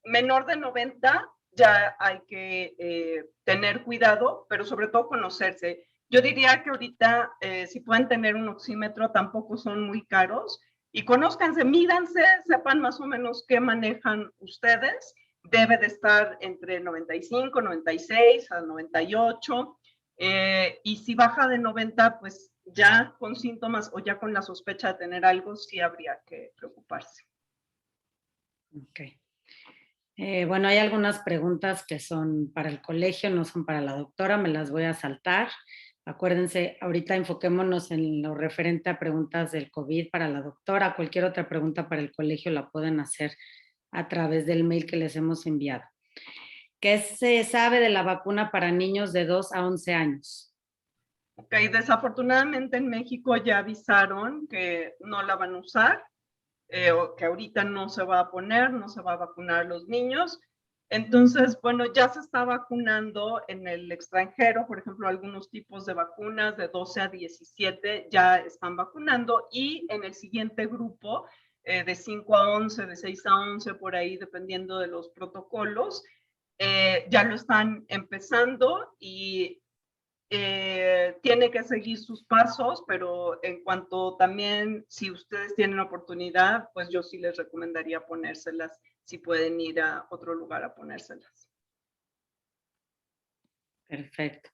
menor de 90 ya hay que tener cuidado, pero sobre todo conocerse. Yo diría que ahorita, si pueden tener un oxímetro, tampoco son muy caros. Y conózcanse, mídanse, sepan más o menos qué manejan ustedes. Debe de estar entre 95, 96 a 98. Y si baja de 90, pues ya con síntomas o ya con la sospecha de tener algo, sí habría que preocuparse. Ok. Bueno, hay algunas preguntas que son para el colegio, no son para la doctora, me las voy a saltar. Acuérdense, ahorita enfoquémonos en lo referente a preguntas del COVID para la doctora. Cualquier otra pregunta para el colegio la pueden hacer a través del mail que les hemos enviado. ¿Qué se sabe de la vacuna para niños de 2 a 11 años? Ok, desafortunadamente en México ya avisaron que no la van a usar, que ahorita no se va a poner, no se va a vacunar a los niños. Entonces, bueno, ya se está vacunando en el extranjero, por ejemplo, algunos tipos de vacunas de 12 a 17 ya están vacunando, y en el siguiente grupo, de 5 a 11, de 6 a 11, por ahí, dependiendo de los protocolos, ya lo están empezando, y tiene que seguir sus pasos, pero en cuanto también, si ustedes tienen oportunidad, pues yo sí les recomendaría ponérselas, si pueden ir a otro lugar a ponérselas. Perfecto.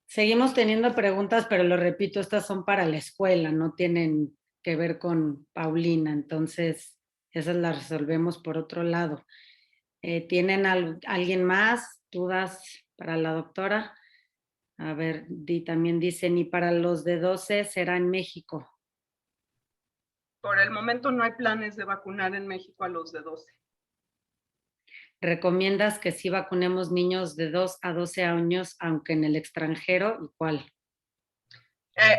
Seguimos teniendo preguntas, pero lo repito, estas son para la escuela, no tienen que ver con Paulina, entonces esas las resolvemos por otro lado. ¿Tienen alguien más? ¿Dudas para la doctora? A ver, también dicen, y para los de 12 será en México. Por el momento no hay planes de vacunar en México a los de 12. ¿Recomiendas que sí vacunemos niños de 2 a 12 años, aunque en el extranjero? ¿Y cuál?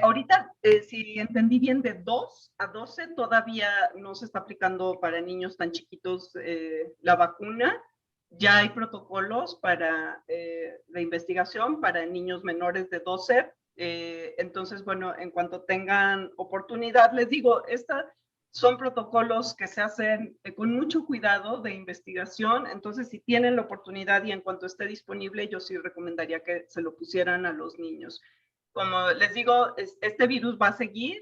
Ahorita, si entendí bien, de 2 a 12 todavía no se está aplicando para niños tan chiquitos la vacuna. ya hay protocolos de investigación para niños menores de 12. Entonces, bueno, en cuanto tengan oportunidad, les digo, son protocolos que se hacen con mucho cuidado de investigación. Entonces, si tienen la oportunidad y en cuanto esté disponible, yo sí recomendaría que se lo pusieran a los niños. Como les digo, este virus va a seguir,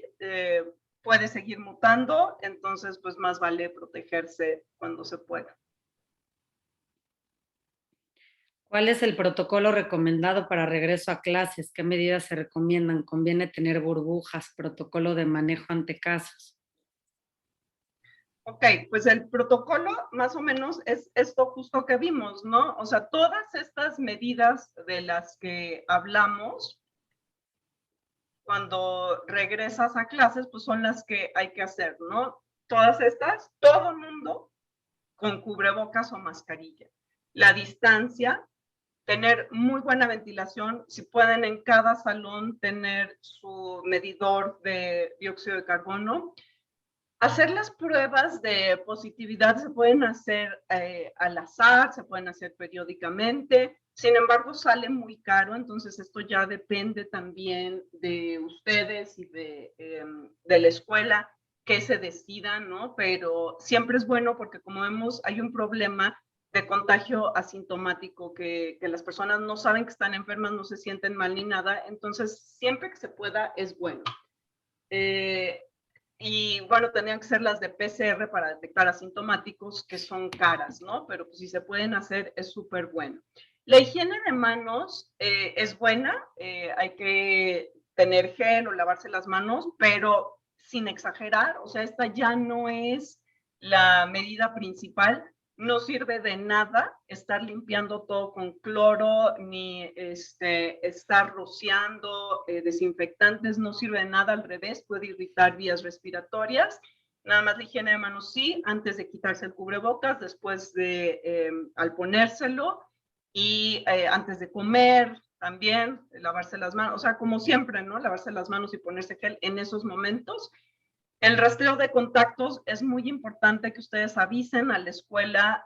puede seguir mutando, entonces pues más vale protegerse cuando se pueda. ¿Cuál es el protocolo recomendado para regreso a clases? ¿Qué medidas se recomiendan? ¿Conviene tener burbujas? ¿Protocolo de manejo ante casos? Ok, pues el protocolo más o menos es esto justo que vimos, ¿no? O sea, todas estas medidas de las que hablamos cuando regresas a clases, pues son las que hay que hacer, ¿no? Todas estas, todo el mundo con cubrebocas o mascarilla. La distancia, tener muy buena ventilación, si pueden en cada salón tener su medidor de dióxido de carbono. Hacer las pruebas de positividad se pueden hacer al azar, se pueden hacer periódicamente, sin embargo sale muy caro, entonces esto ya depende también de ustedes y de la escuela que se decidan, ¿no? Pero siempre es bueno porque como vemos hay un problema de contagio asintomático, que las personas no saben que están enfermas, no se sienten mal ni nada, entonces siempre que se pueda es bueno. Y bueno, tendrían que ser las de PCR para detectar asintomáticos, que son caras, ¿no? Pero pues si se pueden hacer, es súper bueno. La higiene de manos es buena, hay que tener gel o lavarse las manos, pero sin exagerar, o sea, esta ya no es la medida principal. No sirve de nada estar limpiando todo con cloro, ni estar rociando desinfectantes, no sirve de nada, al revés, puede irritar vías respiratorias. Nada más la higiene de manos sí, antes de quitarse el cubrebocas, después al ponérselo y antes de comer también, lavarse las manos, o sea, como siempre, ¿no? Lavarse las manos y ponerse gel en esos momentos. El rastreo de contactos es muy importante que ustedes avisen a la escuela.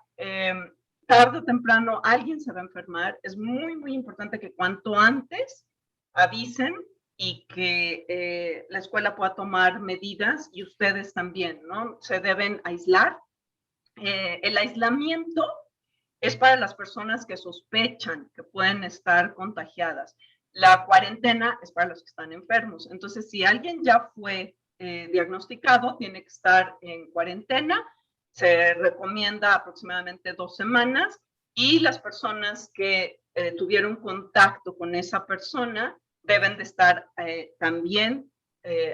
Tarde o temprano alguien se va a enfermar. Es muy, muy importante que cuanto antes avisen y que la escuela pueda tomar medidas y ustedes también, ¿no? Se deben aislar. El aislamiento es para las personas que sospechan que pueden estar contagiadas. La cuarentena es para los que están enfermos. Entonces, si alguien ya fue diagnosticado, tiene que estar en cuarentena. Se recomienda aproximadamente 2 semanas y las personas que tuvieron contacto con esa persona deben de estar también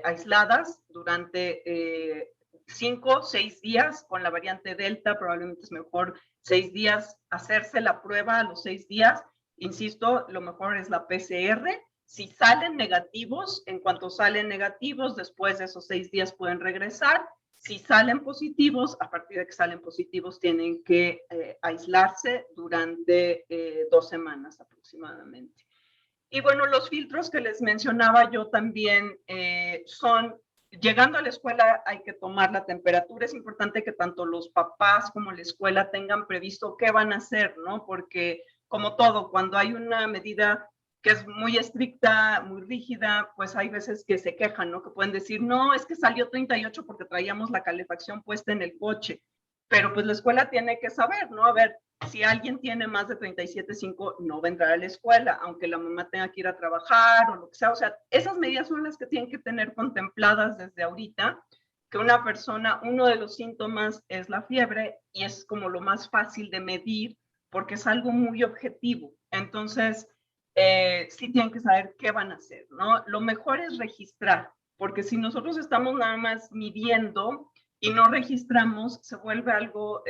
aisladas durante 5 o 6 días. Con la variante Delta probablemente es mejor 6 días hacerse la prueba a los 6 días. Insisto, lo mejor es la PCR. Si salen negativos, en cuanto salen negativos, después de esos 6 días pueden regresar. Si salen positivos, a partir de que salen positivos, tienen que aislarse durante 2 semanas aproximadamente. Y bueno, los filtros que les mencionaba yo también son, llegando a la escuela hay que tomar la temperatura. Es importante que tanto los papás como la escuela tengan previsto qué van a hacer, ¿no? Porque como todo, cuando hay una medida que es muy estricta, muy rígida, pues hay veces que se quejan, ¿no? Que pueden decir, no, es que salió 38 porque traíamos la calefacción puesta en el coche. Pero pues la escuela tiene que saber, ¿no? A ver, si alguien tiene más de 37.5, no va a entrar a la escuela, aunque la mamá tenga que ir a trabajar o lo que sea. O sea, esas medidas son las que tienen que tener contempladas desde ahorita, que una persona, uno de los síntomas es la fiebre y es como lo más fácil de medir porque es algo muy objetivo. Entonces, sí tienen que saber qué van a hacer, ¿no? Lo mejor es registrar, porque si nosotros estamos nada más midiendo y no registramos, se vuelve algo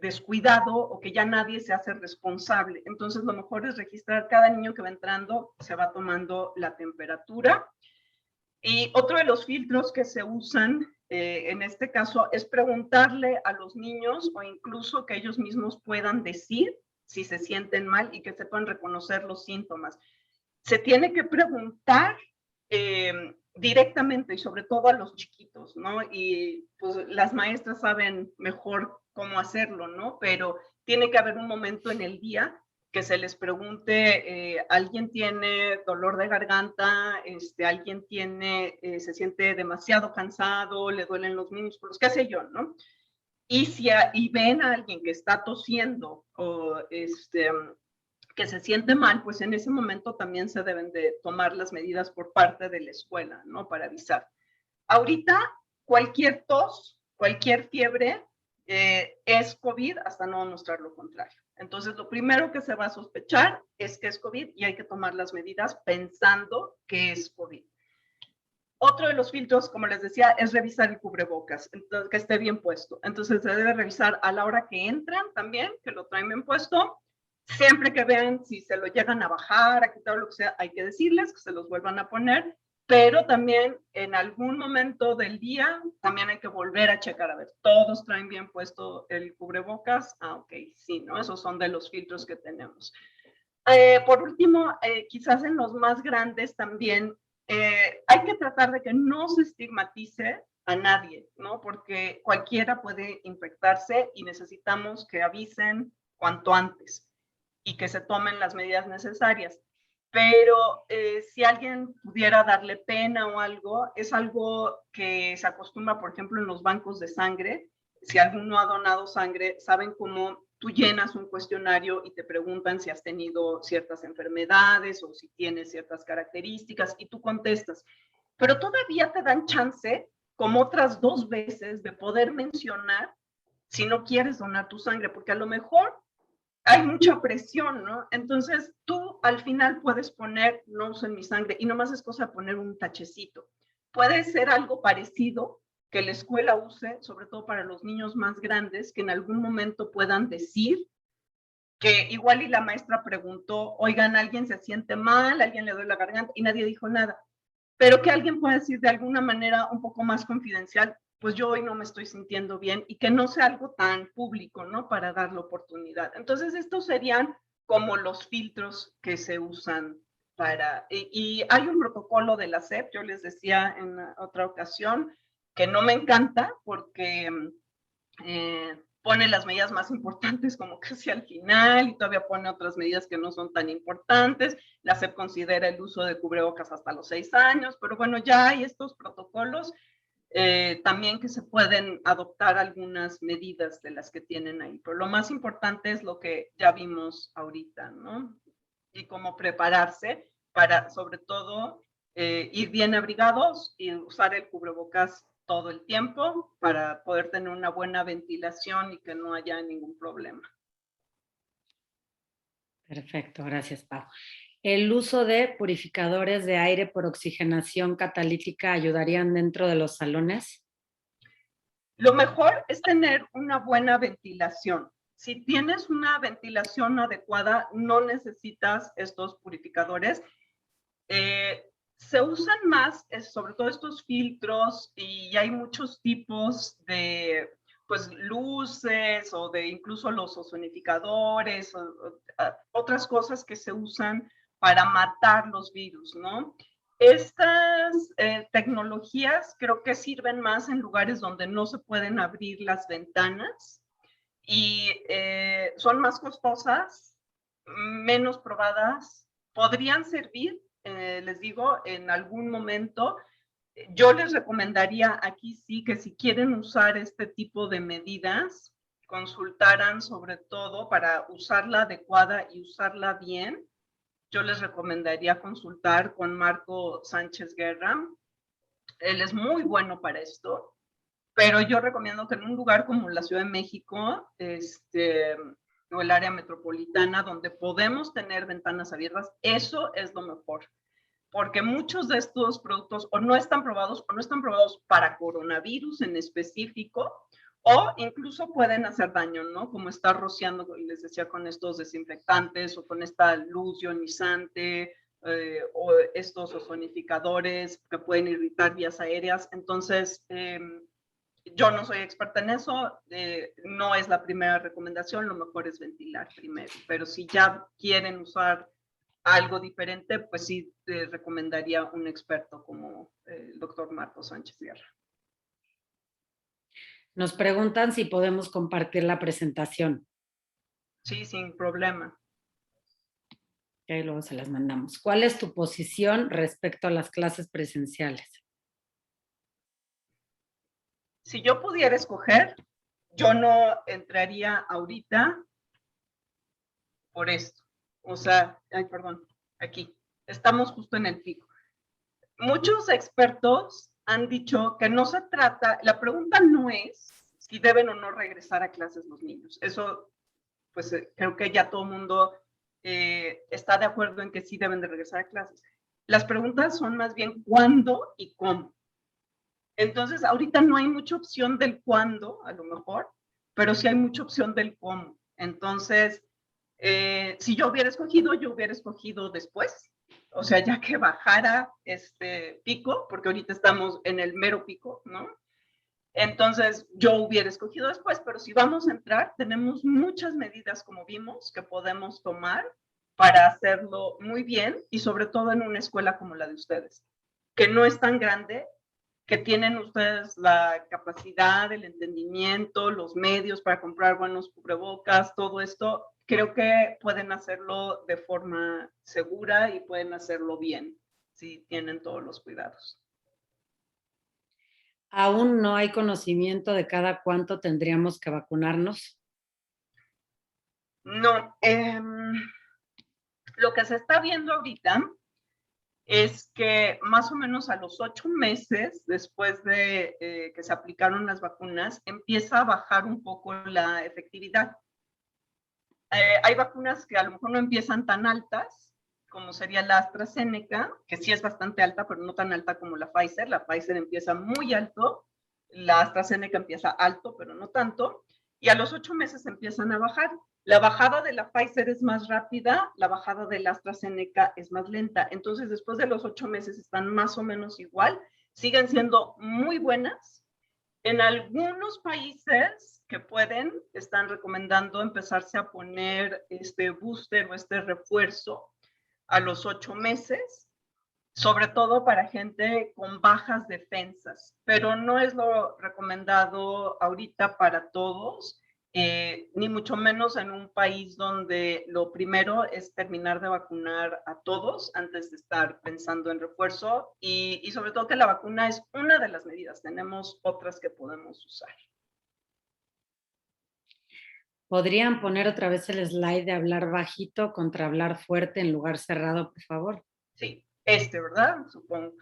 descuidado o que ya nadie se hace responsable. Entonces, lo mejor es registrar cada niño que va entrando, se va tomando la temperatura. Y otro de los filtros que se usan en este caso es preguntarle a los niños o incluso que ellos mismos puedan decir si se sienten mal y que sepan reconocer los síntomas. Se tiene que preguntar directamente y sobre todo a los chiquitos, ¿no? Y pues las maestras saben mejor cómo hacerlo, ¿no? Pero tiene que haber un momento en el día que se les pregunte, alguien tiene dolor de garganta, alguien tiene, se siente demasiado cansado, le duelen los músculos, qué sé yo, ¿no? Y si y ven a alguien que está tosiendo o que se siente mal, pues en ese momento también se deben de tomar las medidas por parte de la escuela, ¿no? Para avisar. Ahorita, cualquier tos, cualquier fiebre es COVID hasta no mostrar lo contrario. Entonces, lo primero que se va a sospechar es que es COVID y hay que tomar las medidas pensando que es COVID. Otro de los filtros, como les decía, es revisar el cubrebocas, entonces, que esté bien puesto. Entonces, se debe revisar a la hora que entran también, que lo traen bien puesto. Siempre que vean si se lo llegan a bajar, a quitar lo que sea, hay que decirles que se los vuelvan a poner, pero también en algún momento del día también hay que volver a checar, a ver, todos traen bien puesto el cubrebocas. Ah, ok, sí, ¿no? Esos son de los filtros que tenemos. Por último, quizás en los más grandes también hay que tratar de que no se estigmatice a nadie, ¿no? Porque cualquiera puede infectarse y necesitamos que avisen cuanto antes y que se tomen las medidas necesarias. Pero si alguien pudiera darle pena o algo, es algo que se acostumbra, por ejemplo, en los bancos de sangre. Si alguno ha donado sangre, saben cómo tú llenas un cuestionario y te preguntan si has tenido ciertas enfermedades o si tienes ciertas características y tú contestas. Pero todavía te dan chance, como otras 2 veces, de poder mencionar si no quieres donar tu sangre, porque a lo mejor hay mucha presión, ¿no? Entonces tú al final puedes poner, no usen mi sangre, y nomás es cosa de poner un tachecito. Puede ser algo parecido que la escuela use, sobre todo para los niños más grandes, que en algún momento puedan decir que igual y la maestra preguntó, oigan, alguien se siente mal, alguien le duele la garganta, y nadie dijo nada. Pero que alguien pueda decir de alguna manera un poco más confidencial, pues yo hoy no me estoy sintiendo bien, y que no sea algo tan público, ¿no? Para dar la oportunidad. Entonces, estos serían como los filtros que se usan para, y hay un protocolo de la SEP, yo les decía en otra ocasión, que no me encanta porque pone las medidas más importantes como casi al final y todavía pone otras medidas que no son tan importantes. La SEP considera el uso de cubrebocas hasta los 6 años, pero bueno, ya hay estos protocolos también que se pueden adoptar algunas medidas de las que tienen ahí. Pero lo más importante es lo que ya vimos ahorita, ¿no? Y cómo prepararse para, sobre todo, ir bien abrigados y usar el cubrebocas todo el tiempo para poder tener una buena ventilación y que no haya ningún problema. Perfecto, gracias, Pau. ¿El uso de purificadores de aire por oxigenación catalítica ayudarían dentro de los salones? Lo mejor es tener una buena ventilación. Si tienes una ventilación adecuada, no necesitas estos purificadores. Se usan más, sobre todo estos filtros, y hay muchos tipos de pues, luces o de incluso los ozonificadores o otras cosas que se usan para matar los virus, ¿no? Estas tecnologías creo que sirven más en lugares donde no se pueden abrir las ventanas y son más costosas, menos probadas, podrían servir, les digo, en algún momento. Yo les recomendaría aquí sí que si quieren usar este tipo de medidas, consultaran sobre todo para usarla adecuada y usarla bien. Yo les recomendaría consultar con Marco Sánchez Guerra. Él es muy bueno para esto, pero yo recomiendo que en un lugar como la Ciudad de México, o el área metropolitana, donde podemos tener ventanas abiertas, eso es lo mejor. Porque muchos de estos productos o no están probados para coronavirus en específico, o incluso pueden hacer daño, ¿no? Como estar rociando, les decía, con estos desinfectantes o con esta luz ionizante o estos ozonificadores que pueden irritar vías aéreas. Entonces, yo no soy experta en eso, no es la primera recomendación, lo mejor es ventilar primero, pero si ya quieren usar algo diferente, pues sí recomendaría un experto como el doctor Marco Sánchez Guerra. Nos preguntan si podemos compartir la presentación. Sí, sin problema. Y luego se las mandamos. ¿Cuál es tu posición respecto a las clases presenciales? Si yo pudiera escoger, yo no entraría ahorita por esto. O sea, ay, perdón, aquí. Estamos justo en el pico. Muchos expertos han dicho que no se trata, la pregunta no es si deben o no regresar a clases los niños. Eso, pues creo que ya todo el mundo está de acuerdo en que sí deben de regresar a clases. Las preguntas son más bien cuándo y cómo. Entonces, ahorita no hay mucha opción del cuándo, a lo mejor, pero sí hay mucha opción del cómo. Entonces, si yo hubiera escogido después, o sea, ya que bajara este pico, porque ahorita estamos en el mero pico, ¿no? Entonces, yo hubiera escogido después, pero si vamos a entrar, tenemos muchas medidas, como vimos, que podemos tomar para hacerlo muy bien y sobre todo en una escuela como la de ustedes, que no es tan grande, que tienen ustedes la capacidad, el entendimiento, los medios para comprar buenos cubrebocas, todo esto, creo que pueden hacerlo de forma segura y pueden hacerlo bien si tienen todos los cuidados. ¿Aún no hay conocimiento de cada cuánto tendríamos que vacunarnos? No, lo que se está viendo ahorita es que más o menos a los 8 meses después de que se aplicaron las vacunas, empieza a bajar un poco la efectividad. Hay vacunas que a lo mejor no empiezan tan altas, como sería la AstraZeneca, que sí es bastante alta, pero no tan alta como la Pfizer. La Pfizer empieza muy alto, la AstraZeneca empieza alto, pero no tanto, y a los 8 meses empiezan a bajar. La bajada de la Pfizer es más rápida, la bajada de la AstraZeneca es más lenta. Entonces, después de los 8 meses están más o menos igual, siguen siendo muy buenas. En algunos países que pueden, están recomendando empezarse a poner este booster o este refuerzo a los 8 meses, sobre todo para gente con bajas defensas, pero no es lo recomendado ahorita para todos, ni mucho menos en un país donde lo primero es terminar de vacunar a todos antes de estar pensando en refuerzo y sobre todo que la vacuna es una de las medidas, tenemos otras que podemos usar. ¿Podrían poner otra vez el slide de hablar bajito contra hablar fuerte en lugar cerrado, por favor? Sí, ¿verdad? Supongo.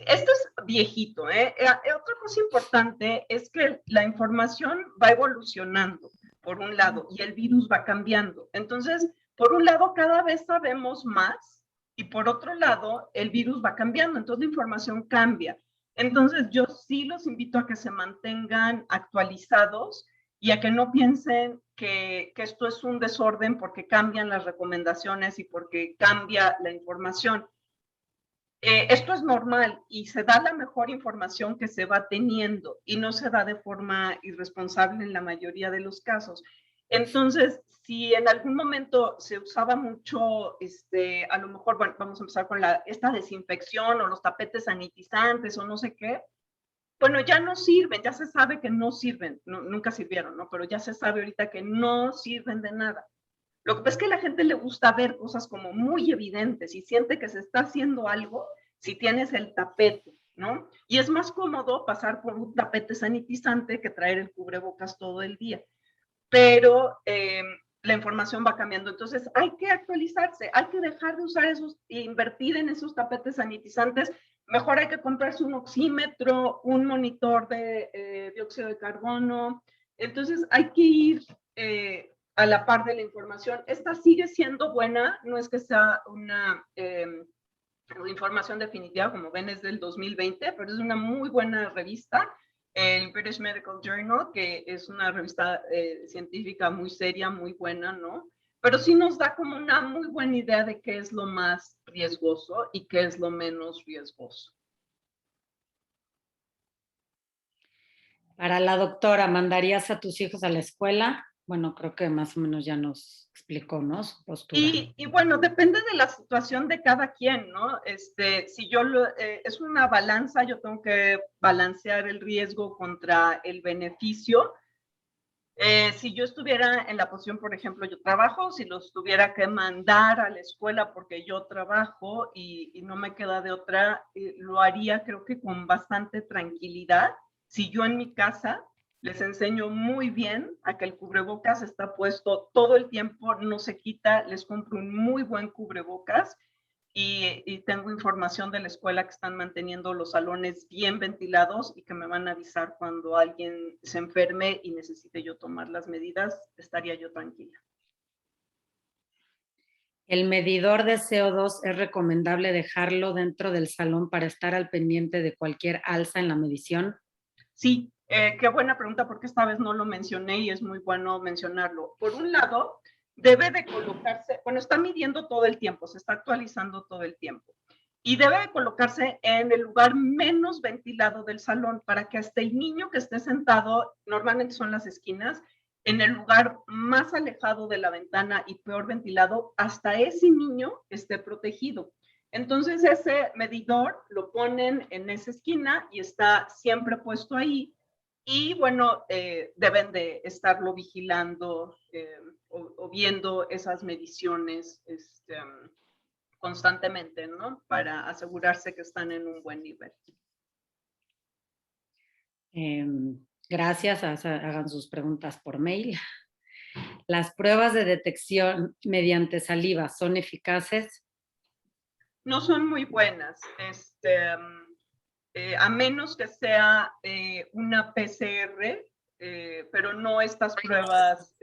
Esto es viejito, ¿eh? Otra cosa importante es que la información va evolucionando, por un lado, y el virus va cambiando. Entonces, por un lado, cada vez sabemos más y por otro lado, el virus va cambiando, entonces la información cambia. Entonces, yo sí los invito a que se mantengan actualizados y a que no piensen que esto es un desorden porque cambian las recomendaciones y porque cambia la información. Esto es normal y se da la mejor información que se va teniendo y no se da de forma irresponsable en la mayoría de los casos. Entonces, si en algún momento se usaba mucho, a lo mejor, bueno, vamos a empezar con esta desinfección o los tapetes sanitizantes o no sé qué, bueno, ya no sirven, ya se sabe que no sirven, no, nunca sirvieron, ¿no? Pero ya se sabe ahorita que no sirven de nada. Lo que pasa es que a la gente le gusta ver cosas como muy evidentes y siente que se está haciendo algo si tienes el tapete, ¿no? Y es más cómodo pasar por un tapete sanitizante que traer el cubrebocas todo el día. Pero la información va cambiando. Entonces hay que actualizarse, hay que dejar de usar esos e invertir en esos tapetes sanitizantes. Mejor hay que comprarse un oxímetro, un monitor de dióxido de carbono. Entonces hay que ir a la par de la información. Esta sigue siendo buena, no es que sea una información definitiva, como ven es del 2020, pero es una muy buena revista, el British Medical Journal, que es una revista científica muy seria, muy buena, ¿no? Pero sí nos da como una muy buena idea de qué es lo más riesgoso y qué es lo menos riesgoso. Para la doctora, ¿mandarías a tus hijos a la escuela? Bueno, creo que más o menos ya nos explicó, ¿no? Su postura. Y bueno, depende de la situación de cada quien, ¿no? Si yo es una balanza, yo tengo que balancear el riesgo contra el beneficio. Si yo estuviera en la posición, por ejemplo, yo trabajo, si los tuviera que mandar a la escuela porque yo trabajo y no me queda de otra, lo haría creo que con bastante tranquilidad. Si yo en mi casa les enseño muy bien a que el cubrebocas está puesto todo el tiempo, no se quita, les compro un muy buen cubrebocas y tengo información de la escuela que están manteniendo los salones bien ventilados y que me van a avisar cuando alguien se enferme y necesite yo tomar las medidas, estaría yo tranquila. ¿El medidor de CO2 es recomendable dejarlo dentro del salón para estar al pendiente de cualquier alza en la medición? Sí, qué buena pregunta porque esta vez no lo mencioné y es muy bueno mencionarlo. Por un lado, debe de colocarse, bueno, está midiendo todo el tiempo, se está actualizando todo el tiempo. Y debe de colocarse en el lugar menos ventilado del salón para que hasta el niño que esté sentado, normalmente son las esquinas, en el lugar más alejado de la ventana y peor ventilado, hasta ese niño esté protegido. Entonces ese medidor lo ponen en esa esquina y está siempre puesto ahí y bueno, deben de estarlo vigilando o viendo esas mediciones constantemente, ¿no? Para asegurarse que están en un buen nivel. Gracias, hagan sus preguntas por mail. ¿Las pruebas de detección mediante saliva son eficaces? No son muy buenas, a menos que sea una PCR, pero no estas pruebas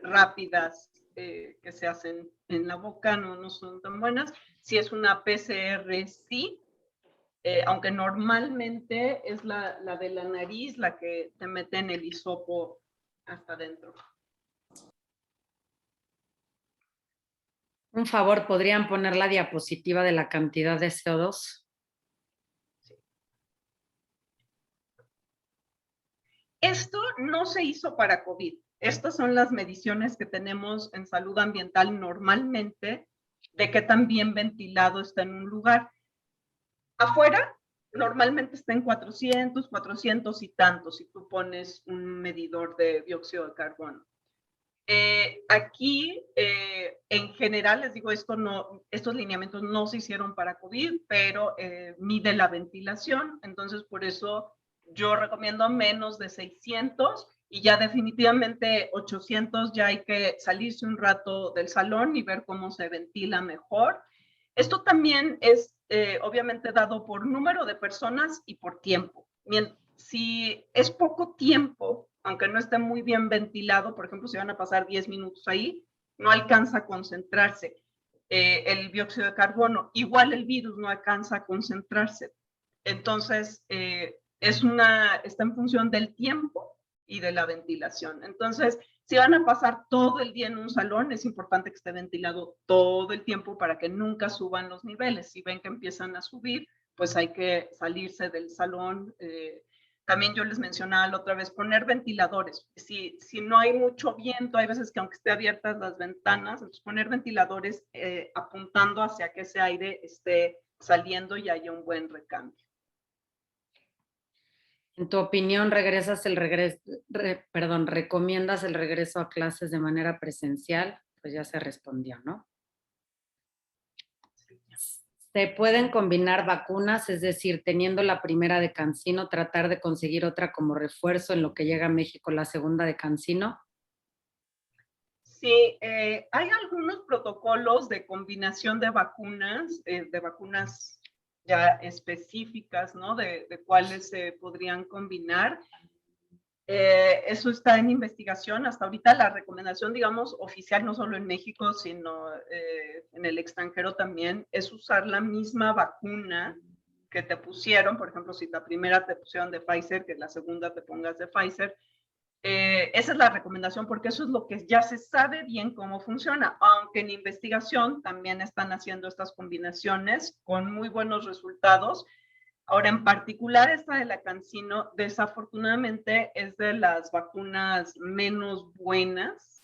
rápidas que se hacen en la boca, no son tan buenas. Si es una PCR, sí, aunque normalmente es la de la nariz la que te mete en el hisopo hasta adentro. Un favor, ¿podrían poner la diapositiva de la cantidad de CO2? Sí. Esto no se hizo para COVID. Estas son las mediciones que tenemos en salud ambiental normalmente de qué tan bien ventilado está en un lugar. Afuera, normalmente está en 400 y tantos si tú pones un medidor de dióxido de carbono. Aquí, en general, les digo, estos lineamientos no se hicieron para COVID, pero mide la ventilación, entonces por eso yo recomiendo menos de 600 y ya definitivamente 800 ya hay que salirse un rato del salón y ver cómo se ventila mejor. Esto también es obviamente dado por número de personas y por tiempo. Bien, si es poco tiempo, aunque no esté muy bien ventilado, por ejemplo, si van a pasar 10 minutos ahí, no alcanza a concentrarse el dióxido de carbono. Igual el virus no alcanza a concentrarse. Entonces, está en función del tiempo y de la ventilación. Entonces, si van a pasar todo el día en un salón, es importante que esté ventilado todo el tiempo para que nunca suban los niveles. Si ven que empiezan a subir, pues hay que salirse del salón. También yo les mencionaba la otra vez, poner ventiladores. Si no hay mucho viento, hay veces que aunque esté abiertas las ventanas, entonces poner ventiladores apuntando hacia que ese aire esté saliendo y haya un buen recambio. En tu opinión, ¿recomiendas el regreso a clases de manera presencial? Pues ya se respondió, ¿no? ¿Se pueden combinar vacunas? Es decir, teniendo la primera de CanSino, tratar de conseguir otra como refuerzo en lo que llega a México la segunda de CanSino. Sí, hay algunos protocolos de combinación de vacunas ya específicas, ¿no? De cuáles se podrían combinar. Eso está en investigación. Hasta ahorita la recomendación, digamos, oficial, no solo en México, sino en el extranjero también, es usar la misma vacuna que te pusieron. Por ejemplo, si la primera te pusieron de Pfizer, que la segunda te pongas de Pfizer. Esa es la recomendación porque eso es lo que ya se sabe bien cómo funciona, aunque en investigación también están haciendo estas combinaciones con muy buenos resultados. Ahora, en particular, esta de la CanSino, desafortunadamente, es de las vacunas menos buenas.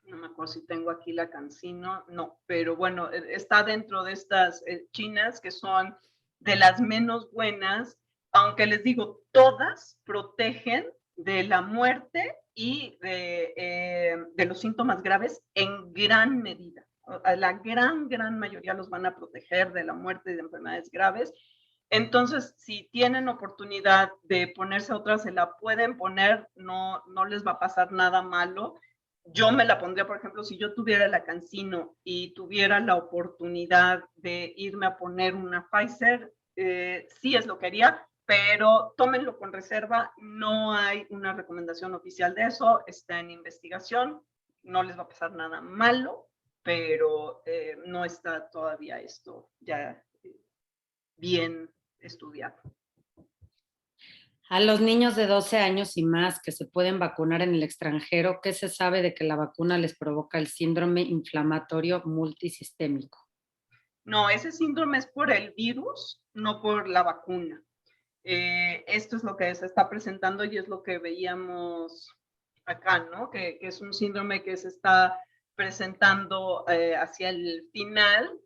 No me acuerdo si tengo aquí la CanSino, no, pero bueno, está dentro de estas chinas que son de las menos buenas, aunque les digo, todas protegen de la muerte y de los síntomas graves en gran medida. La gran mayoría los van a proteger de la muerte y de enfermedades graves. Entonces, si tienen oportunidad de ponerse otra, se la pueden poner, no les va a pasar nada malo. Yo me la pondría, por ejemplo, si yo tuviera la CanSino y tuviera la oportunidad de irme a poner una Pfizer, sí es lo que haría, pero tómenlo con reserva, no hay una recomendación oficial de eso, está en investigación, no les va a pasar nada malo, pero no está todavía esto ya bien estudiado. A los niños de 12 años y más que se pueden vacunar en el extranjero, ¿qué se sabe de que la vacuna les provoca el síndrome inflamatorio multisistémico? No, ese síndrome es por el virus, no por la vacuna. Esto es lo que se está presentando y es lo que veíamos acá, ¿no? Que es un síndrome que se está presentando hacia el final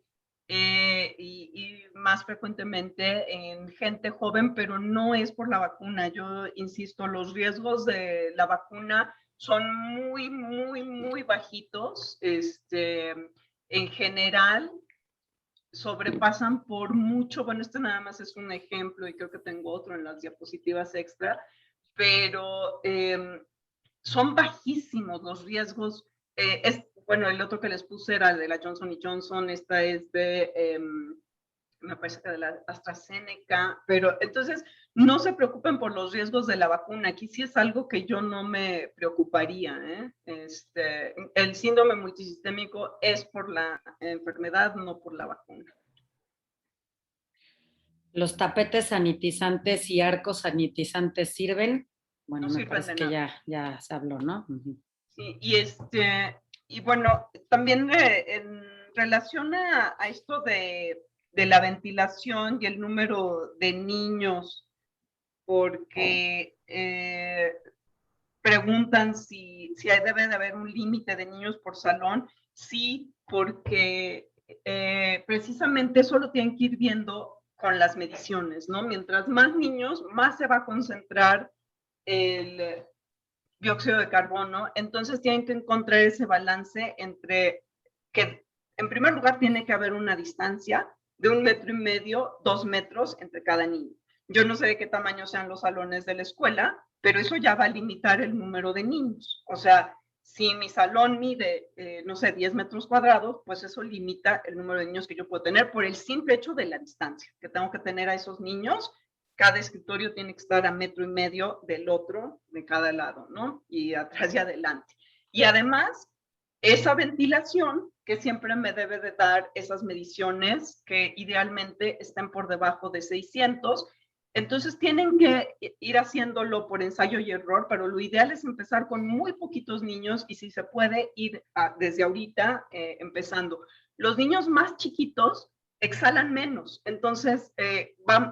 y más frecuentemente en gente joven, pero no es por la vacuna. Yo insisto, los riesgos de la vacuna son muy bajitos. En general, sobrepasan por mucho, bueno, este nada más es un ejemplo y creo que tengo otro en las diapositivas extra, pero son bajísimos los riesgos. Bueno, el otro que les puse era de la Johnson Johnson, esta es de, me parece que de la AstraZeneca, pero entonces no se preocupen por los riesgos de la vacuna. Aquí sí es algo que yo no me preocuparía. El síndrome multisistémico es por la enfermedad, no por la vacuna. ¿Los tapetes sanitizantes y arcos sanitizantes sirven? Bueno, No me sirven parece de que nada. ya se habló, ¿no? Uh-huh. Sí, y bueno, también en relación a esto de la ventilación y el número de niños, porque preguntan si debe de haber un límite de niños por salón. Sí, porque precisamente eso lo tienen que ir viendo con las mediciones, ¿no? Mientras más niños, más se va a concentrar el dióxido de carbono, entonces tienen que encontrar ese balance entre que, en primer lugar, tiene que haber una distancia de 1,5 metros, 2 metros entre cada niño. Yo no sé de qué tamaño sean los salones de la escuela, pero eso ya va a limitar el número de niños. O sea, si mi salón mide, no sé, 10 metros cuadrados, pues eso limita el número de niños que yo puedo tener por el simple hecho de la distancia que tengo que tener a esos niños. Cada escritorio tiene que estar a 1,5 metros del otro, de cada lado, ¿no? Y atrás y adelante. Y además, esa ventilación que siempre me debe de dar esas mediciones que idealmente estén por debajo de 600. Entonces tienen que ir haciéndolo por ensayo y error, pero lo ideal es empezar con muy poquitos niños y si se puede ir desde ahorita empezando. Los niños más chiquitos exhalan menos, entonces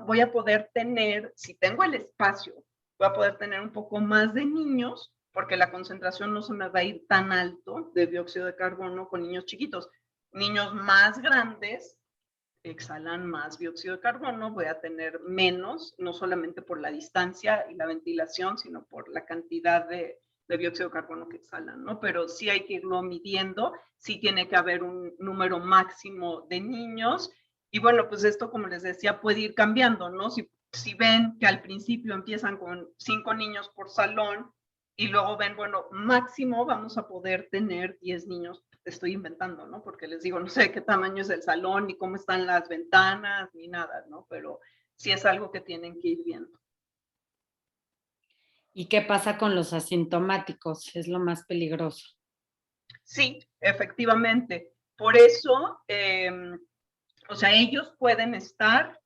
voy a poder tener, si tengo el espacio, voy a poder tener un poco más de niños porque la concentración no se me va a ir tan alto de dióxido de carbono con niños chiquitos. Niños más grandes exhalan más dióxido de carbono, voy a tener menos, no solamente por la distancia y la ventilación, sino por la cantidad de dióxido de carbono que exhalan, ¿no? Pero sí hay que irlo midiendo, sí tiene que haber un número máximo de niños, y bueno, pues esto, como les decía, puede ir cambiando, ¿no? Si ven que al principio empiezan con 5 niños por salón, y luego ven, bueno, máximo vamos a poder tener 10 niños, estoy inventando, ¿no? Porque les digo, no sé qué tamaño es el salón, ni cómo están las ventanas, ni nada, ¿no? Pero sí es algo que tienen que ir viendo. ¿Y qué pasa con los asintomáticos? Es lo más peligroso. Sí, efectivamente. Por eso, o sea, ellos pueden estar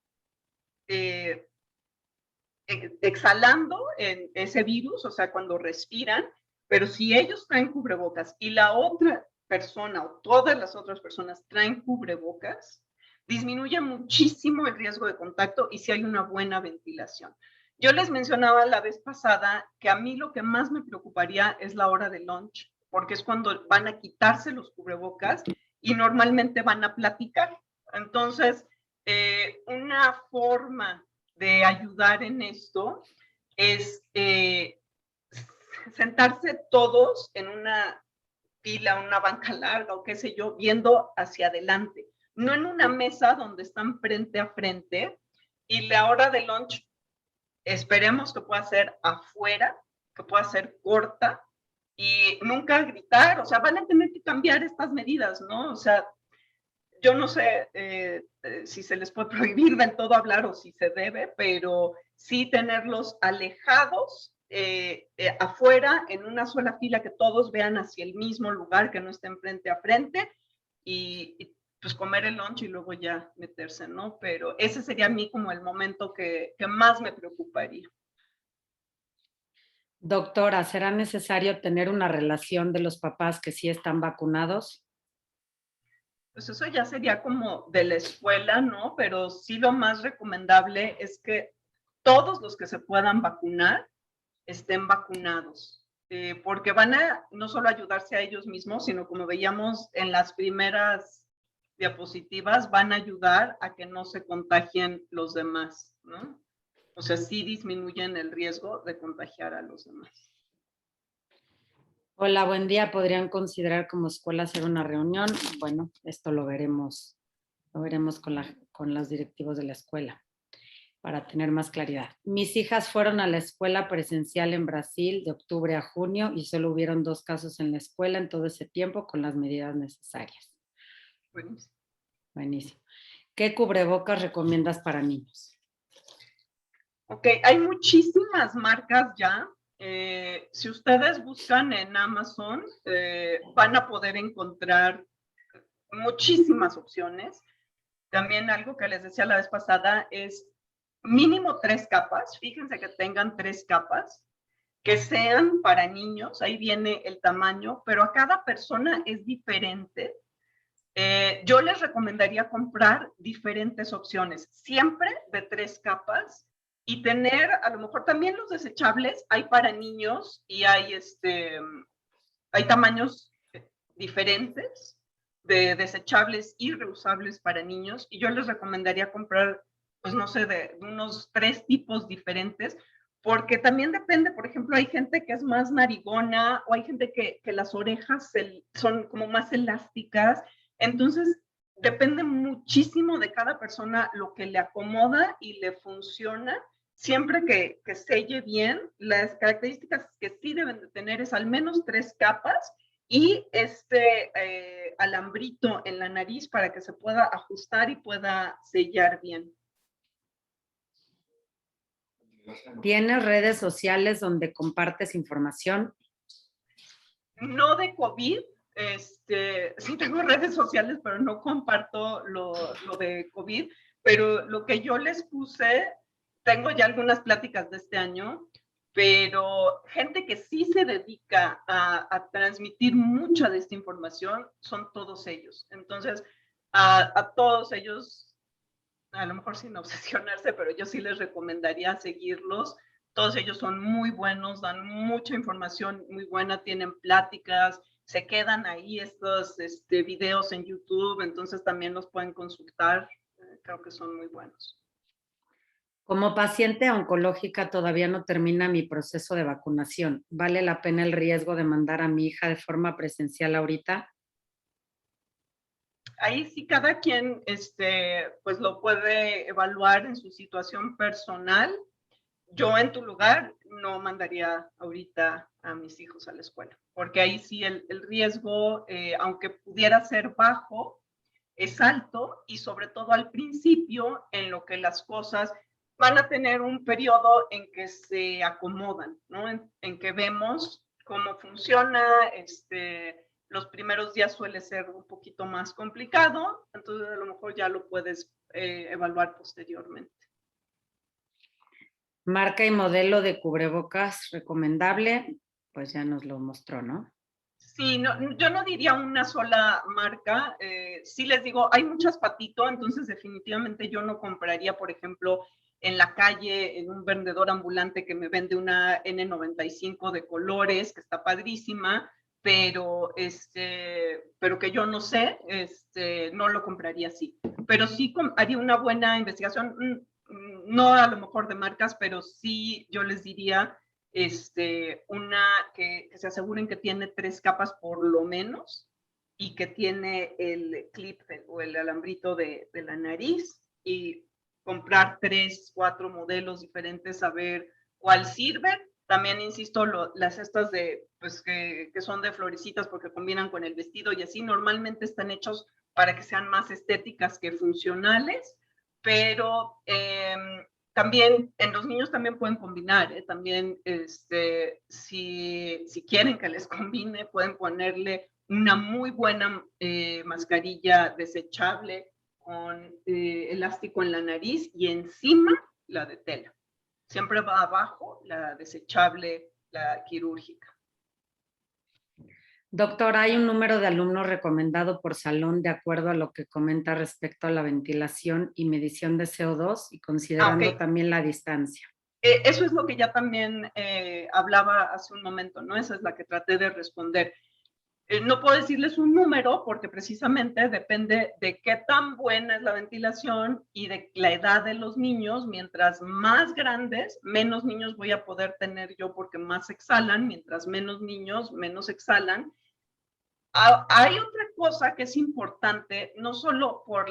exhalando en ese virus, o sea, cuando respiran, pero si ellos traen cubrebocas y la otra persona o todas las otras personas traen cubrebocas, disminuye muchísimo el riesgo de contacto y si hay una buena ventilación. Yo les mencionaba la vez pasada que a mí lo que más me preocuparía es la hora de lunch, porque es cuando van a quitarse los cubrebocas y normalmente van a platicar. Entonces, una forma de ayudar en esto es sentarse todos en una fila, una banca larga o qué sé yo, viendo hacia adelante, no en una mesa donde están frente a frente y la hora de lunch esperemos que pueda ser afuera, que pueda ser corta y nunca gritar, o sea, van a tener que cambiar estas medidas, ¿no? O sea, yo no sé si se les puede prohibir del todo hablar o si se debe, pero sí tenerlos alejados afuera en una sola fila que todos vean hacia el mismo lugar, que no estén frente a frente y pues comer el lunch y luego ya meterse, ¿no? Pero ese sería a mí como el momento que más me preocuparía. Doctora, ¿será necesario tener una relación de los papás que sí están vacunados? Pues eso ya sería como de la escuela, ¿no? Pero sí lo más recomendable es que todos los que se puedan vacunar estén vacunados, porque van a no solo ayudarse a ellos mismos, sino como veíamos en las primeras diapositivas, van a ayudar a que no se contagien los demás, ¿no? O sea, sí disminuyen el riesgo de contagiar a los demás. Hola, buen día. ¿Podrían considerar como escuela hacer una reunión? Bueno, esto lo veremos con los directivos de la escuela para tener más claridad. Mis hijas fueron a la escuela presencial en Brasil de octubre a junio y solo hubieron 2 casos en la escuela en todo ese tiempo con las medidas necesarias. Buenísimo. Buenísimo. ¿Qué cubrebocas recomiendas para niños? Ok, hay muchísimas marcas ya. Si ustedes buscan en Amazon, van a poder encontrar muchísimas opciones. También algo que les decía la vez pasada es mínimo 3 capas. Fíjense que tengan 3 capas, que sean para niños. Ahí viene el tamaño, pero a cada persona es diferente. Yo les recomendaría comprar diferentes opciones, siempre de 3 capas y tener, a lo mejor también los desechables, hay para niños y hay tamaños diferentes de desechables y reusables para niños y yo les recomendaría comprar, pues no sé, de unos 3 tipos diferentes, porque también depende, por ejemplo, hay gente que es más narigona o hay gente que las orejas son como más elásticas, entonces depende muchísimo de cada persona lo que le acomoda y le funciona. Siempre que selle bien, las características que sí deben de tener es al menos 3 capas y alambrito en la nariz para que se pueda ajustar y pueda sellar bien. ¿Tienes redes sociales donde compartes información? No de COVID, sí tengo redes sociales, pero no comparto lo de COVID, pero lo que yo les puse, tengo ya algunas pláticas de este año, pero gente que sí se dedica a transmitir mucha de esta información son todos ellos. Entonces, a todos ellos, a lo mejor sin obsesionarse, pero yo sí les recomendaría seguirlos. Todos ellos son muy buenos, dan mucha información muy buena, tienen pláticas, se quedan ahí estos videos en YouTube, entonces también los pueden consultar. Creo que son muy buenos. Como paciente oncológica todavía no termina mi proceso de vacunación. ¿Vale la pena el riesgo de mandar a mi hija de forma presencial ahorita? Ahí sí cada quien pues lo puede evaluar en su situación personal. Yo en tu lugar no mandaría ahorita a mis hijos a la escuela, porque ahí sí el riesgo, aunque pudiera ser bajo, es alto y sobre todo al principio en lo que las cosas van a tener un periodo en que se acomodan, ¿no? En que vemos cómo funciona, los primeros días suele ser un poquito más complicado, entonces a lo mejor ya lo puedes evaluar posteriormente. Marca y modelo de cubrebocas recomendable, pues ya nos lo mostró, ¿no? Sí, no, yo no diría una sola marca. Sí les digo, hay muchas Patito, entonces definitivamente yo no compraría, por ejemplo, en la calle, en un vendedor ambulante que me vende una N95 de colores, que está padrísima, pero que yo no sé, no lo compraría así. Pero sí haría una buena investigación, no a lo mejor de marcas, pero sí yo les diría una que se aseguren que tiene 3 capas por lo menos y que tiene el clip o el alambrito de la nariz, y comprar 3, 4 modelos diferentes a ver cuál sirve. También, insisto, las estas pues que son de florecitas porque combinan con el vestido y así, normalmente están hechos para que sean más estéticas que funcionales, pero también en los niños también pueden combinar, ¿eh? También si quieren que les combine, pueden ponerle una muy buena mascarilla desechable con elástico en la nariz y encima la de tela. Siempre va abajo la desechable, la quirúrgica. Doctor, ¿hay un número de alumnos recomendado por salón de acuerdo a lo que comenta respecto a la ventilación y medición de CO2 y considerando también la distancia? Eso es lo que ya también hablaba hace un momento, ¿no? Esa es la que traté de responder. No puedo decirles un número porque precisamente depende de qué tan buena es la ventilación y de la edad de los niños. Mientras más grandes, menos niños voy a poder tener yo porque más exhalan. Mientras menos niños, menos exhalan. Hay otra cosa que es importante, no solo por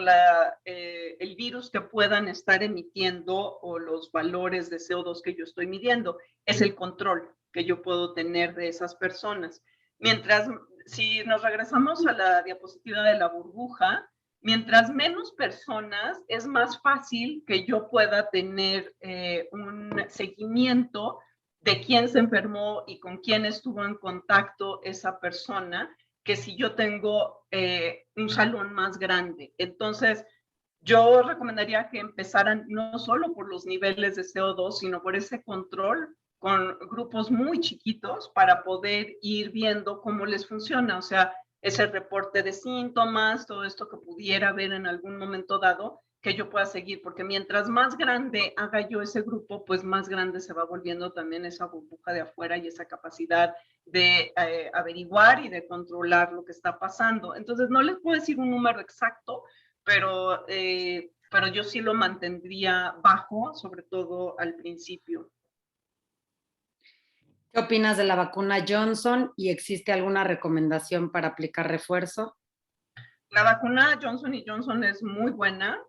el virus que puedan estar emitiendo o los valores de CO2 que yo estoy midiendo, es el control que yo puedo tener de esas personas. Si nos regresamos a la diapositiva de la burbuja, mientras menos personas, es más fácil que yo pueda tener un seguimiento de quién se enfermó y con quién estuvo en contacto esa persona, que si yo tengo un salón más grande. Entonces, yo recomendaría que empezaran no solo por los niveles de CO2, sino por ese control con grupos muy chiquitos para poder ir viendo cómo les funciona. O sea, ese reporte de síntomas, todo esto que pudiera haber en algún momento dado, que yo pueda seguir, porque mientras más grande haga yo ese grupo, pues más grande se va volviendo también esa burbuja de afuera y esa capacidad de averiguar y de controlar lo que está pasando. Entonces, no les puedo decir un número exacto, pero yo sí lo mantendría bajo, sobre todo al principio. ¿Qué opinas de la vacuna Johnson y existe alguna recomendación para aplicar refuerzo? La vacuna Johnson & Johnson es muy buena.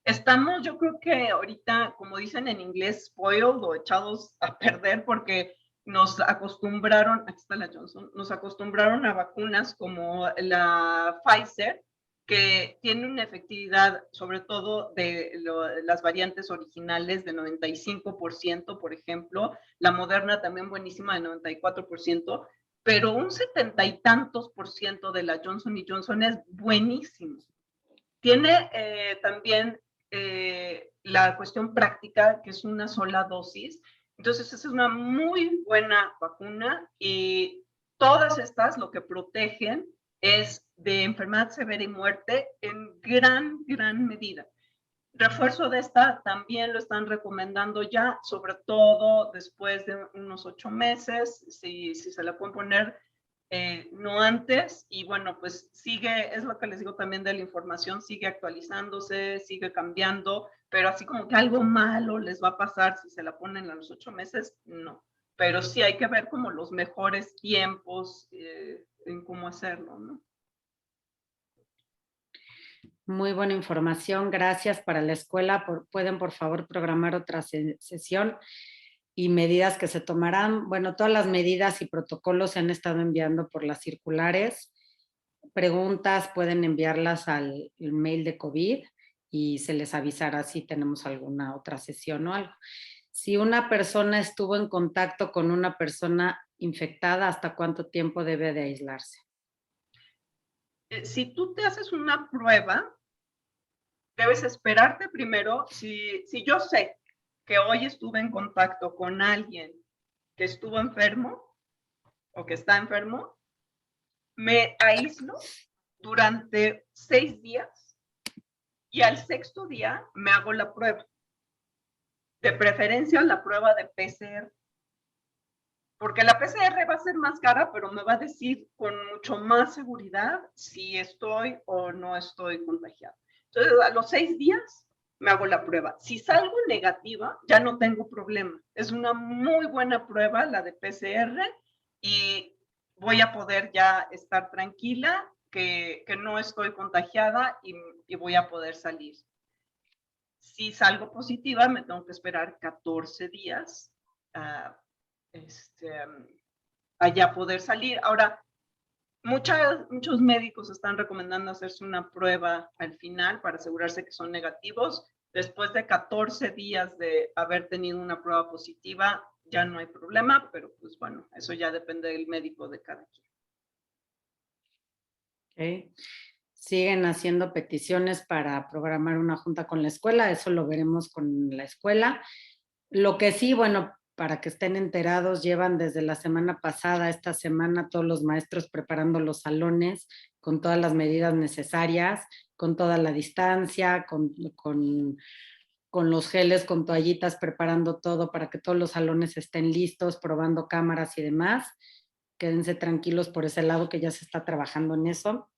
Estamos, yo creo que ahorita, como dicen en inglés, spoiled o echados a perder porque nos acostumbraron, aquí está la Johnson, nos acostumbraron a vacunas como la Pfizer, que tiene una efectividad, sobre todo de las variantes originales, de 95%, por ejemplo. La Moderna también buenísima, de 94%. Pero un 70 y tantos % de la Johnson & Johnson es buenísimo. Tiene también la cuestión práctica, que es una sola dosis. Entonces, esa es una muy buena vacuna y todas estas lo que protegen es de enfermedad severa y muerte en gran medida. Refuerzo de esta también lo están recomendando ya, sobre todo después de unos 8 meses, si se la pueden poner no antes. Y bueno, pues sigue, es lo que les digo también de la información, sigue actualizándose, sigue cambiando, pero así como que algo malo les va a pasar si se la ponen a los 8 meses, no. Pero sí hay que ver como los mejores tiempos en cómo hacerlo, ¿no? Muy buena información, gracias. Para la escuela, pueden por favor programar otra sesión y medidas que se tomarán. Bueno, todas las medidas y protocolos se han estado enviando por las circulares. Preguntas pueden enviarlas al mail de COVID y se les avisará si tenemos alguna otra sesión o algo. Si una persona estuvo en contacto con una persona infectada, ¿hasta cuánto tiempo debe de aislarse? Si tú te haces una prueba, debes esperarte primero. Si yo sé que hoy estuve en contacto con alguien que estuvo enfermo, o que está enfermo, me aíslo durante 6 días y al 6º día me hago la prueba. De preferencia la prueba de PCR, porque la PCR va a ser más cara, pero me va a decir con mucho más seguridad si estoy o no estoy contagiada. Entonces, a los 6 días me hago la prueba. Si salgo negativa, ya no tengo problema. Es una muy buena prueba la de PCR y voy a poder ya estar tranquila que no estoy contagiada y voy a poder salir. Si salgo positiva, me tengo que esperar 14 días a ya poder salir. Ahora, muchos médicos están recomendando hacerse una prueba al final para asegurarse que son negativos. Después de 14 días de haber tenido una prueba positiva, ya no hay problema, pero pues bueno, eso ya depende del médico de cada quien. Okay. Siguen haciendo peticiones para programar una junta con la escuela, eso lo veremos con la escuela. Lo que sí, bueno, para que estén enterados, llevan desde la semana pasada, esta semana, todos los maestros preparando los salones con todas las medidas necesarias, con toda la distancia, con los geles, con toallitas, preparando todo para que todos los salones estén listos, probando cámaras y demás. Quédense tranquilos por ese lado que ya se está trabajando en eso.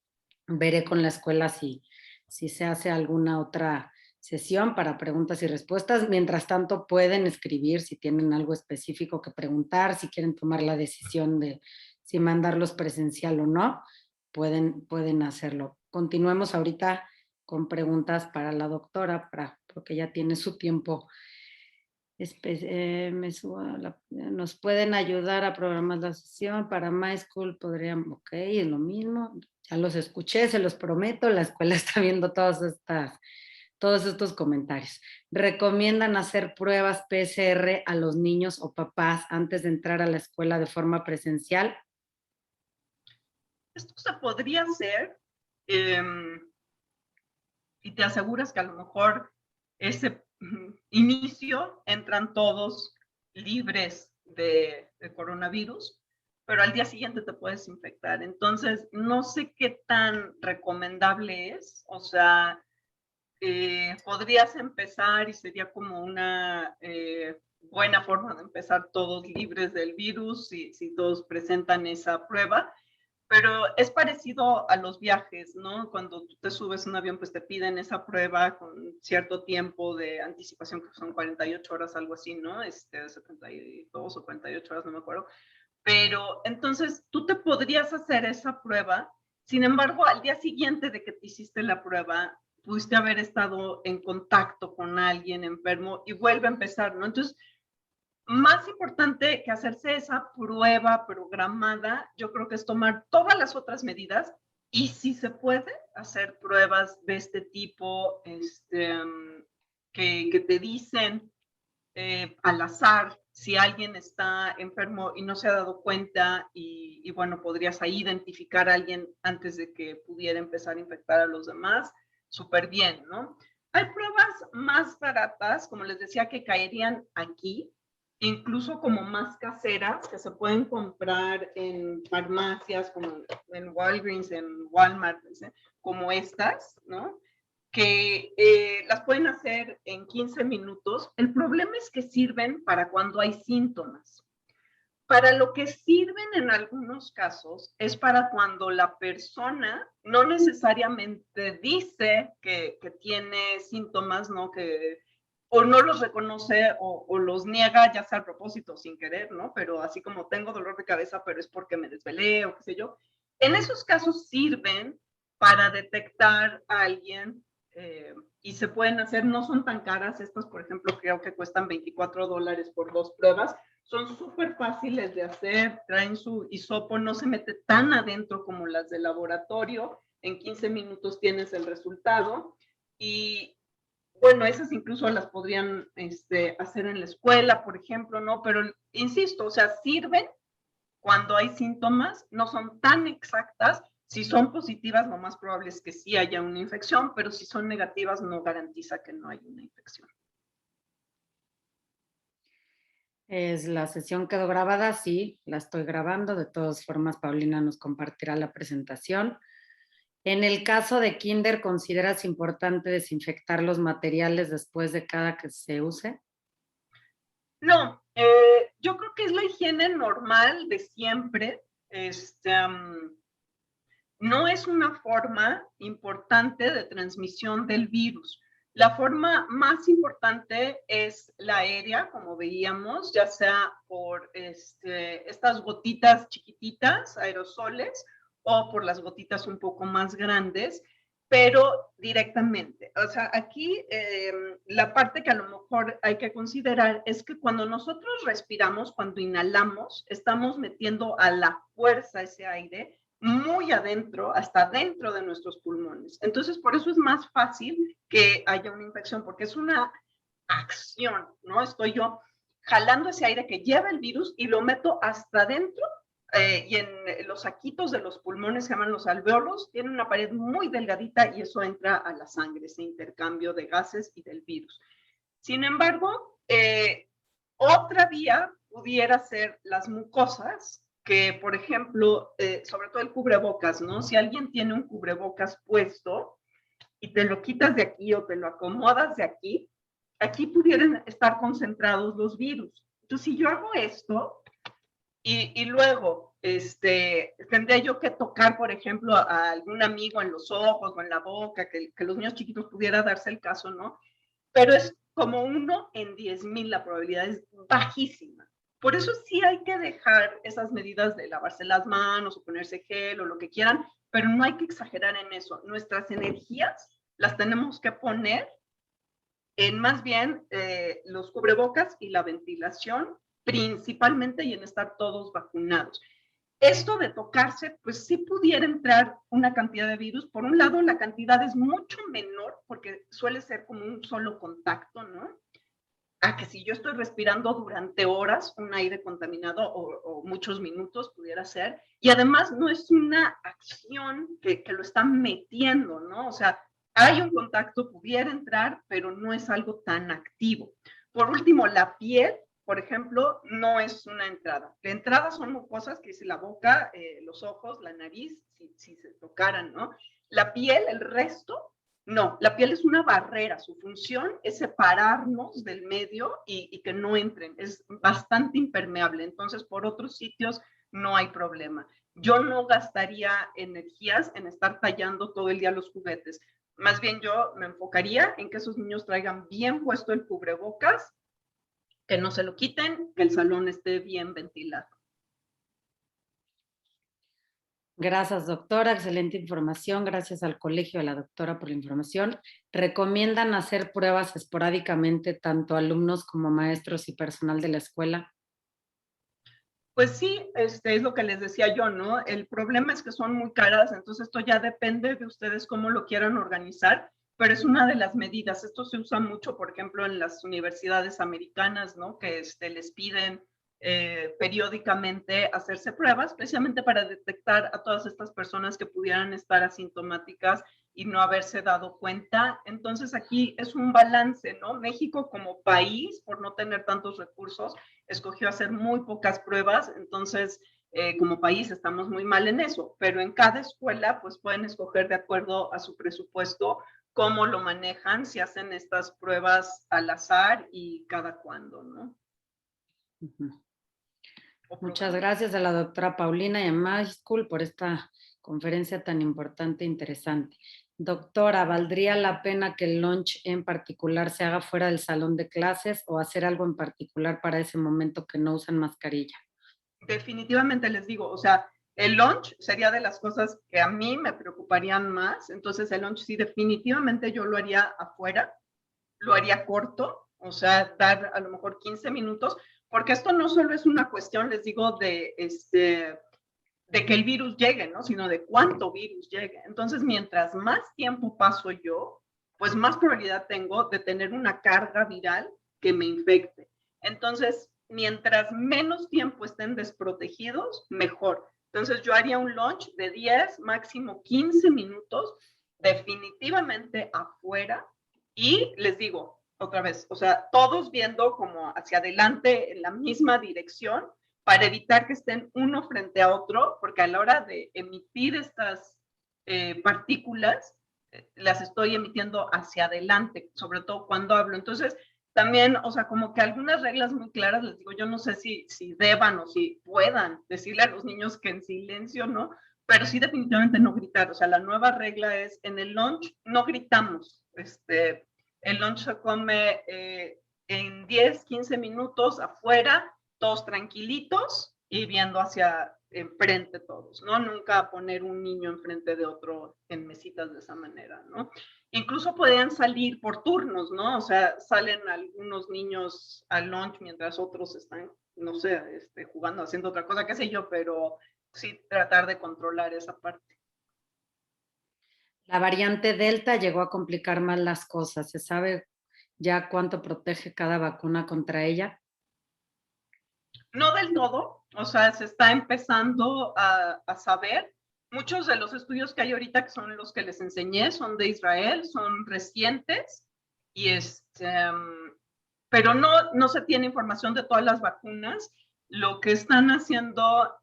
Veré con la escuela si se hace alguna otra sesión para preguntas y respuestas. Mientras tanto, pueden escribir si tienen algo específico que preguntar, si quieren tomar la decisión de si mandarlos presencial o no, pueden hacerlo. Continuemos ahorita con preguntas para la doctora, porque ya tiene su tiempo. Nos pueden ayudar a programar la sesión para My School, podrían, ok, es lo mismo, ya los escuché, se los prometo, la escuela está viendo todos estos comentarios. ¿Recomiendan hacer pruebas PCR a los niños o papás antes de entrar a la escuela de forma presencial? Esto se podría hacer y te aseguras que a lo mejor ese inicio entran todos libres de coronavirus, pero al día siguiente te puedes infectar. Entonces, no sé qué tan recomendable es. O sea, podrías empezar y sería como una buena forma de empezar todos libres del virus si todos presentan esa prueba. Pero es parecido a los viajes, ¿no? Cuando tú te subes a un avión, pues te piden esa prueba con cierto tiempo de anticipación, que son 48 horas, algo así, ¿no? 72 o 48 horas, no me acuerdo. Pero entonces tú te podrías hacer esa prueba, sin embargo, al día siguiente de que te hiciste la prueba, pudiste haber estado en contacto con alguien enfermo y vuelve a empezar, ¿no? Entonces, más importante que hacerse esa prueba programada, yo creo que es tomar todas las otras medidas y si se puede hacer pruebas de este tipo que te dicen al azar si alguien está enfermo y no se ha dado cuenta y bueno, podrías ahí identificar a alguien antes de que pudiera empezar a infectar a los demás, súper bien, ¿no? Hay pruebas más baratas, como les decía, que caerían aquí, incluso como más caseras, que se pueden comprar en farmacias, como en Walgreens, en Walmart, como estas, ¿no? Que las pueden hacer en 15 minutos. El problema es que sirven para cuando hay síntomas. Para lo que sirven en algunos casos es para cuando la persona no necesariamente dice que tiene síntomas, ¿no? Que o no los reconoce o los niega, ya sea a propósito o sin querer, ¿no? Pero así como tengo dolor de cabeza, pero es porque me desvelé o qué sé yo. En esos casos sirven para detectar a alguien y se pueden hacer, no son tan caras, estas por ejemplo creo que cuestan $24 por 2 pruebas, son súper fáciles de hacer, traen su hisopo, no se mete tan adentro como las de laboratorio, en 15 minutos tienes el resultado y bueno, esas incluso las podrían hacer en la escuela, por ejemplo, ¿no? Pero insisto, o sea, sirven cuando hay síntomas, no son tan exactas. Si son positivas, lo más probable es que sí haya una infección, pero si son negativas, no garantiza que no haya una infección. La sesión quedó grabada, sí, la estoy grabando. De todas formas, Paulina nos compartirá la presentación. En el caso de kinder, ¿consideras importante desinfectar los materiales después de cada que se use? No, yo creo que es la higiene normal de siempre. No es una forma importante de transmisión del virus. La forma más importante es la aérea, como veíamos, ya sea por estas gotitas chiquititas, aerosoles, o por las gotitas un poco más grandes, pero directamente. O sea, aquí la parte que a lo mejor hay que considerar es que cuando nosotros respiramos, cuando inhalamos, estamos metiendo a la fuerza ese aire muy adentro, hasta dentro de nuestros pulmones. Entonces, por eso es más fácil que haya una infección, porque es una acción, ¿no? Estoy yo jalando ese aire que lleva el virus y lo meto hasta adentro y en los saquitos de los pulmones, se llaman los alveolos, tienen una pared muy delgadita y eso entra a la sangre, ese intercambio de gases y del virus. Sin embargo, otra vía pudiera ser las mucosas, que por ejemplo, sobre todo el cubrebocas, ¿no? Si alguien tiene un cubrebocas puesto y te lo quitas de aquí o te lo acomodas de aquí, aquí pudieran estar concentrados los virus. Entonces, si yo hago esto y luego tendría yo que tocar, por ejemplo, a algún amigo en los ojos o en la boca, que los niños chiquitos pudiera darse el caso, ¿no? Pero es como 1 en 10,000, la probabilidad es bajísima. Por eso sí hay que dejar esas medidas de lavarse las manos o ponerse gel o lo que quieran, pero no hay que exagerar en eso. Nuestras energías las tenemos que poner en más bien los cubrebocas y la ventilación principalmente y en estar todos vacunados. Esto de tocarse, pues sí pudiera entrar una cantidad de virus. Por un lado, la cantidad es mucho menor porque suele ser como un solo contacto, ¿no? A que si yo estoy respirando durante horas un aire contaminado o muchos minutos pudiera ser. Y además no es una acción que lo están metiendo, ¿no? O sea, hay un contacto, pudiera entrar, pero no es algo tan activo. Por último, la piel, por ejemplo, no es una entrada. La entrada son mucosas, que es la boca, los ojos, la nariz, si se tocaran, ¿no? La piel, el resto, no, la piel es una barrera, su función es separarnos del medio y que no entren, es bastante impermeable, entonces por otros sitios no hay problema. Yo no gastaría energías en estar tallando todo el día los juguetes, más bien yo me enfocaría en que esos niños traigan bien puesto el cubrebocas, que no se lo quiten, que el salón esté bien ventilado. Gracias, doctora. Excelente información. Gracias al colegio, a la doctora por la información. ¿Recomiendan hacer pruebas esporádicamente tanto alumnos como maestros y personal de la escuela? Pues sí, es lo que les decía yo, ¿no? El problema es que son muy caras, entonces esto ya depende de ustedes cómo lo quieran organizar, pero es una de las medidas. Esto se usa mucho, por ejemplo, en las universidades americanas, ¿no? Que les piden periódicamente hacerse pruebas, precisamente para detectar a todas estas personas que pudieran estar asintomáticas y no haberse dado cuenta. Entonces aquí es un balance, ¿no? México como país, por no tener tantos recursos, escogió hacer muy pocas pruebas, entonces como país estamos muy mal en eso, pero en cada escuela pues pueden escoger de acuerdo a su presupuesto cómo lo manejan, si hacen estas pruebas al azar y cada cuándo, ¿no? Muchas gracias a la doctora Paulina y a MySchool por esta conferencia tan importante e interesante. Doctora, ¿valdría la pena que el lunch en particular se haga fuera del salón de clases o hacer algo en particular para ese momento que no usan mascarilla? Definitivamente les digo, o sea, el lunch sería de las cosas que a mí me preocuparían más, entonces el lunch sí definitivamente yo lo haría afuera, lo haría corto, o sea, dar a lo mejor 15 minutos, porque esto no solo es una cuestión, les digo, de que el virus llegue, ¿no? Sino de cuánto virus llegue. Entonces, mientras más tiempo paso yo, pues más probabilidad tengo de tener una carga viral que me infecte. Entonces, mientras menos tiempo estén desprotegidos, mejor. Entonces, yo haría un lunch de 10, máximo 15 minutos, definitivamente afuera. Y les digo, otra vez, o sea, todos viendo como hacia adelante en la misma dirección para evitar que estén uno frente a otro, porque a la hora de emitir estas partículas, las estoy emitiendo hacia adelante, sobre todo cuando hablo. Entonces, también, o sea, como que algunas reglas muy claras, les digo, yo no sé si deban o si puedan decirle a los niños que en silencio, ¿no? Pero sí definitivamente no gritar. O sea, la nueva regla es en el lunch no gritamos. El lunch se come en 10, 15 minutos afuera, todos tranquilitos y viendo hacia enfrente todos, ¿no? Nunca poner un niño enfrente de otro en mesitas de esa manera, ¿no? Incluso podían salir por turnos, ¿no? O sea, salen algunos niños al lunch mientras otros están, no sé, jugando, haciendo otra cosa, qué sé yo, pero sí tratar de controlar esa parte. La variante Delta llegó a complicar más las cosas. ¿Se sabe ya cuánto protege cada vacuna contra ella? No del todo, o sea, se está empezando a saber. Muchos de los estudios que hay ahorita, que son los que les enseñé, son de Israel, son recientes, y pero no se tiene información de todas las vacunas. Lo que están haciendo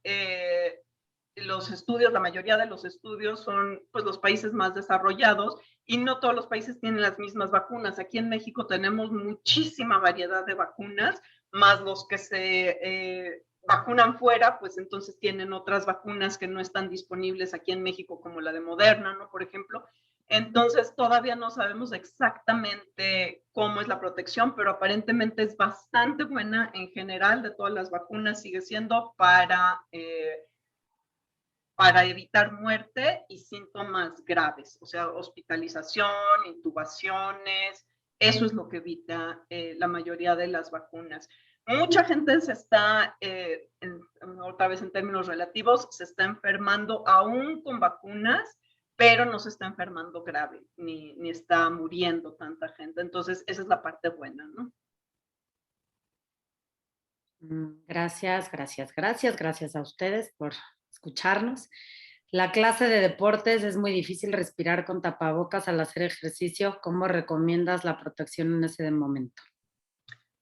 los estudios, la mayoría de los estudios son pues los países más desarrollados y no todos los países tienen las mismas vacunas. Aquí en México tenemos muchísima variedad de vacunas, más los que se vacunan fuera, pues entonces tienen otras vacunas que no están disponibles aquí en México, como la de Moderna, ¿no? Por ejemplo. Entonces todavía no sabemos exactamente cómo es la protección, pero aparentemente es bastante buena en general de todas las vacunas, sigue siendo para evitar muerte y síntomas graves, o sea, hospitalización, intubaciones, eso es lo que evita la mayoría de las vacunas. Mucha gente se está, otra vez en términos relativos, se está enfermando aún con vacunas, pero no se está enfermando grave, ni está muriendo tanta gente. Entonces, esa es la parte buena, ¿no? Gracias, gracias, gracias, gracias a ustedes por escucharnos. La clase de deportes es muy difícil respirar con tapabocas al hacer ejercicio. ¿Cómo recomiendas la protección en ese momento?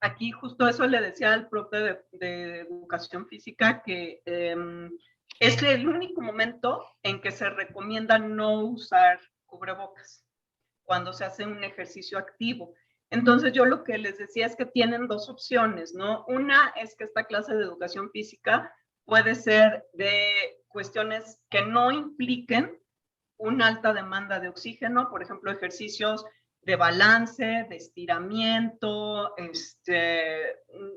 Aquí justo eso le decía al profe de educación física, que es el único momento en que se recomienda no usar cubrebocas cuando se hace un ejercicio activo. Entonces yo lo que les decía es que tienen dos opciones, ¿no? Una es que esta clase de educación física puede ser de cuestiones que no impliquen una alta demanda de oxígeno, por ejemplo, ejercicios de balance, de estiramiento,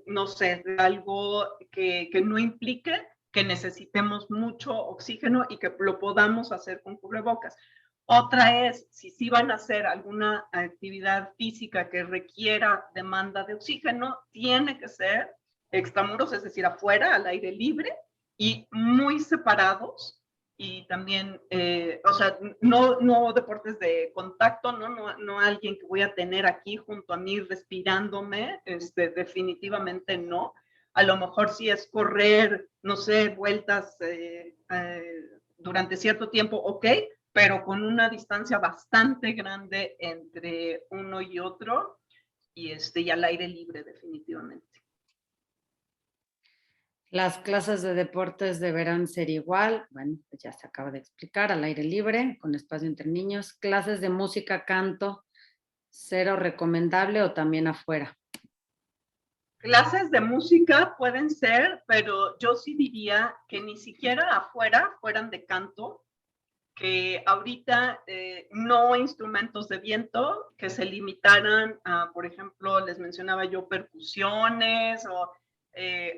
no sé, de algo que no implique que necesitemos mucho oxígeno y que lo podamos hacer con cubrebocas. Otra es, si sí van a hacer alguna actividad física que requiera demanda de oxígeno, tiene que ser extramuros, es decir, afuera, al aire libre y muy separados. Y también, o sea, no deportes de contacto, no alguien que voy a tener aquí junto a mí respirándome, definitivamente no. A lo mejor sí es correr, no sé, vueltas durante cierto tiempo, ok, pero con una distancia bastante grande entre uno y otro y al aire libre definitivamente. Las clases de deportes deberán ser igual, bueno, pues ya se acaba de explicar, al aire libre, con espacio entre niños. Clases de música, canto, cero recomendable o también afuera. Clases de música pueden ser, pero yo sí diría que ni siquiera afuera fueran de canto, que ahorita no instrumentos de viento, que se limitaran a, por ejemplo, les mencionaba yo, percusiones o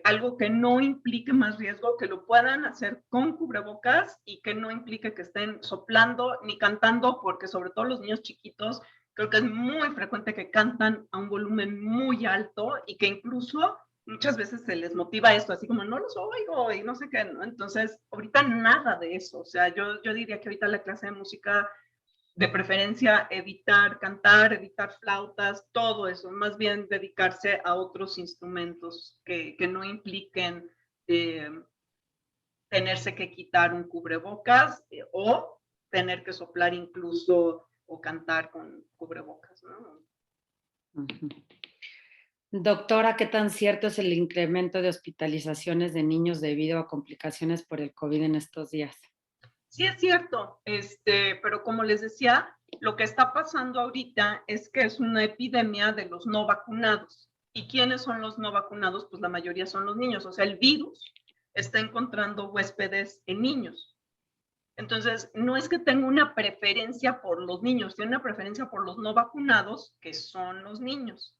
algo que no implique más riesgo, que lo puedan hacer con cubrebocas y que no implique que estén soplando ni cantando, porque sobre todo los niños chiquitos, creo que es muy frecuente que cantan a un volumen muy alto y que incluso muchas veces se les motiva esto, así como no los oigo y no sé qué, ¿no? Entonces, ahorita nada de eso. O sea, yo diría que ahorita la clase de música, de preferencia, evitar cantar, evitar flautas, todo eso, más bien dedicarse a otros instrumentos que no impliquen tenerse que quitar un cubrebocas o tener que soplar incluso o cantar con cubrebocas, ¿no? Ujú. Doctora, ¿qué tan cierto es el incremento de hospitalizaciones de niños debido a complicaciones por el COVID en estos días? Sí, es cierto, pero como les decía, lo que está pasando ahorita es que es una epidemia de los no vacunados. ¿Y quiénes son los no vacunados? Pues la mayoría son los niños. O sea, el virus está encontrando huéspedes en niños. Entonces, no es que tenga una preferencia por los niños, tiene una preferencia por los no vacunados, que son los niños.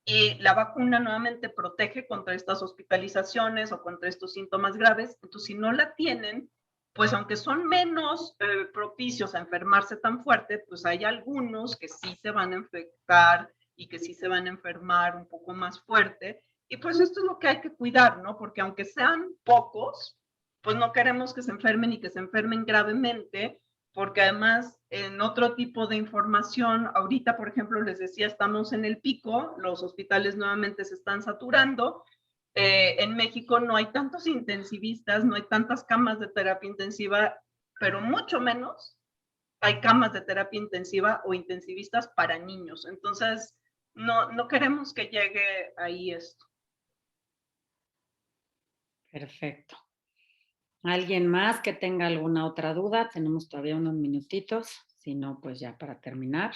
Y la vacuna nuevamente protege contra estas hospitalizaciones o contra estos síntomas graves. Entonces, si no la tienen, pues aunque son menos propicios a enfermarse tan fuerte, pues hay algunos que sí se van a infectar y que sí se van a enfermar un poco más fuerte. Y pues esto es lo que hay que cuidar, ¿no? Porque aunque sean pocos, pues no queremos que se enfermen y que se enfermen gravemente, porque además en otro tipo de información, ahorita, por ejemplo, les decía, estamos en el pico, los hospitales nuevamente se están saturando. En México no hay tantos intensivistas, no hay tantas camas de terapia intensiva, pero mucho menos hay camas de terapia intensiva o intensivistas para niños. Entonces, no queremos que llegue ahí esto. Perfecto. ¿Alguien más que tenga alguna otra duda? Tenemos todavía unos minutitos, si no, pues ya para terminar.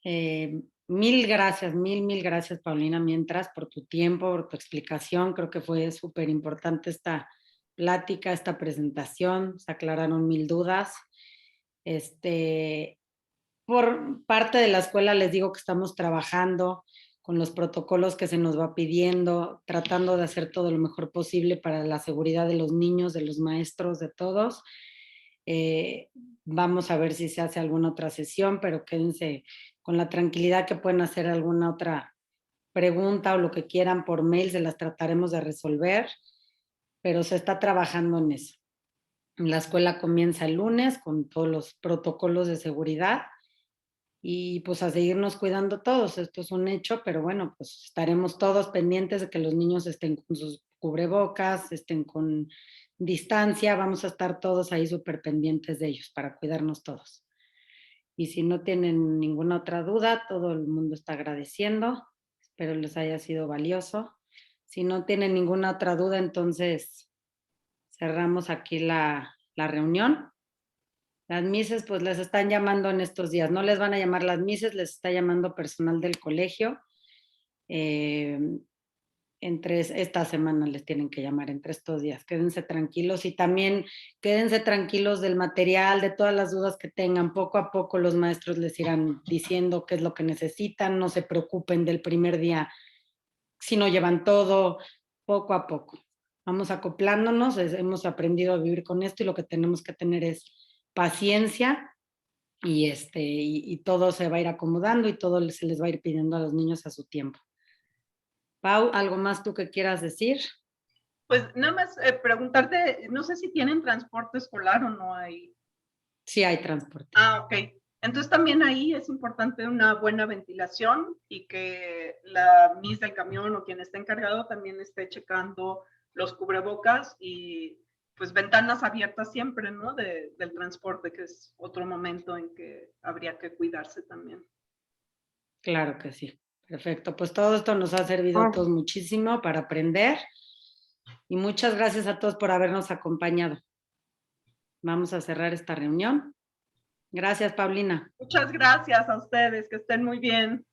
Mil gracias, mil gracias, Paulina, mientras, por tu tiempo, por tu explicación. Creo que fue súper importante esta plática, esta presentación. Se aclararon mil dudas. Por parte de la escuela les digo que estamos trabajando con los protocolos que se nos va pidiendo, tratando de hacer todo lo mejor posible para la seguridad de los niños, de los maestros, de todos. Vamos a ver si se hace alguna otra sesión, pero quédense con la tranquilidad que pueden hacer alguna otra pregunta o lo que quieran por mail, se las trataremos de resolver, pero se está trabajando en eso. La escuela comienza el lunes con todos los protocolos de seguridad y pues a seguirnos cuidando todos. Esto es un hecho, pero bueno, pues estaremos todos pendientes de que los niños estén con sus cubrebocas, estén con distancia, vamos a estar todos ahí súper pendientes de ellos para cuidarnos todos. Y si no tienen ninguna otra duda, todo el mundo está agradeciendo. Espero les haya sido valioso. Si no tienen ninguna otra duda, entonces cerramos aquí la reunión. Las mises, pues les están llamando en estos días. No les van a llamar las mises, les está llamando personal del colegio. Entre esta semana les tienen que llamar, entre estos días. Quédense tranquilos y también quédense tranquilos del material, de todas las dudas que tengan. Poco a poco los maestros les irán diciendo qué es lo que necesitan. No se preocupen del primer día si no llevan todo, poco a poco. Vamos acoplándonos, hemos aprendido a vivir con esto y lo que tenemos que tener es paciencia y todo se va a ir acomodando y todo se les va a ir pidiendo a los niños a su tiempo. Pau, ¿algo más tú que quieras decir? Pues nada más preguntarte, no sé si tienen transporte escolar o no hay. Sí hay transporte. Ah, ok. Entonces también ahí es importante una buena ventilación y que la Miss del camión o quien esté encargado también esté checando los cubrebocas y pues ventanas abiertas siempre, ¿no? Del transporte, que es otro momento en que habría que cuidarse también. Claro que sí. Perfecto. Pues todo esto nos ha servido a todos muchísimo para aprender y muchas gracias a todos por habernos acompañado. Vamos a cerrar esta reunión. Gracias, Paulina. Muchas gracias a ustedes, que estén muy bien.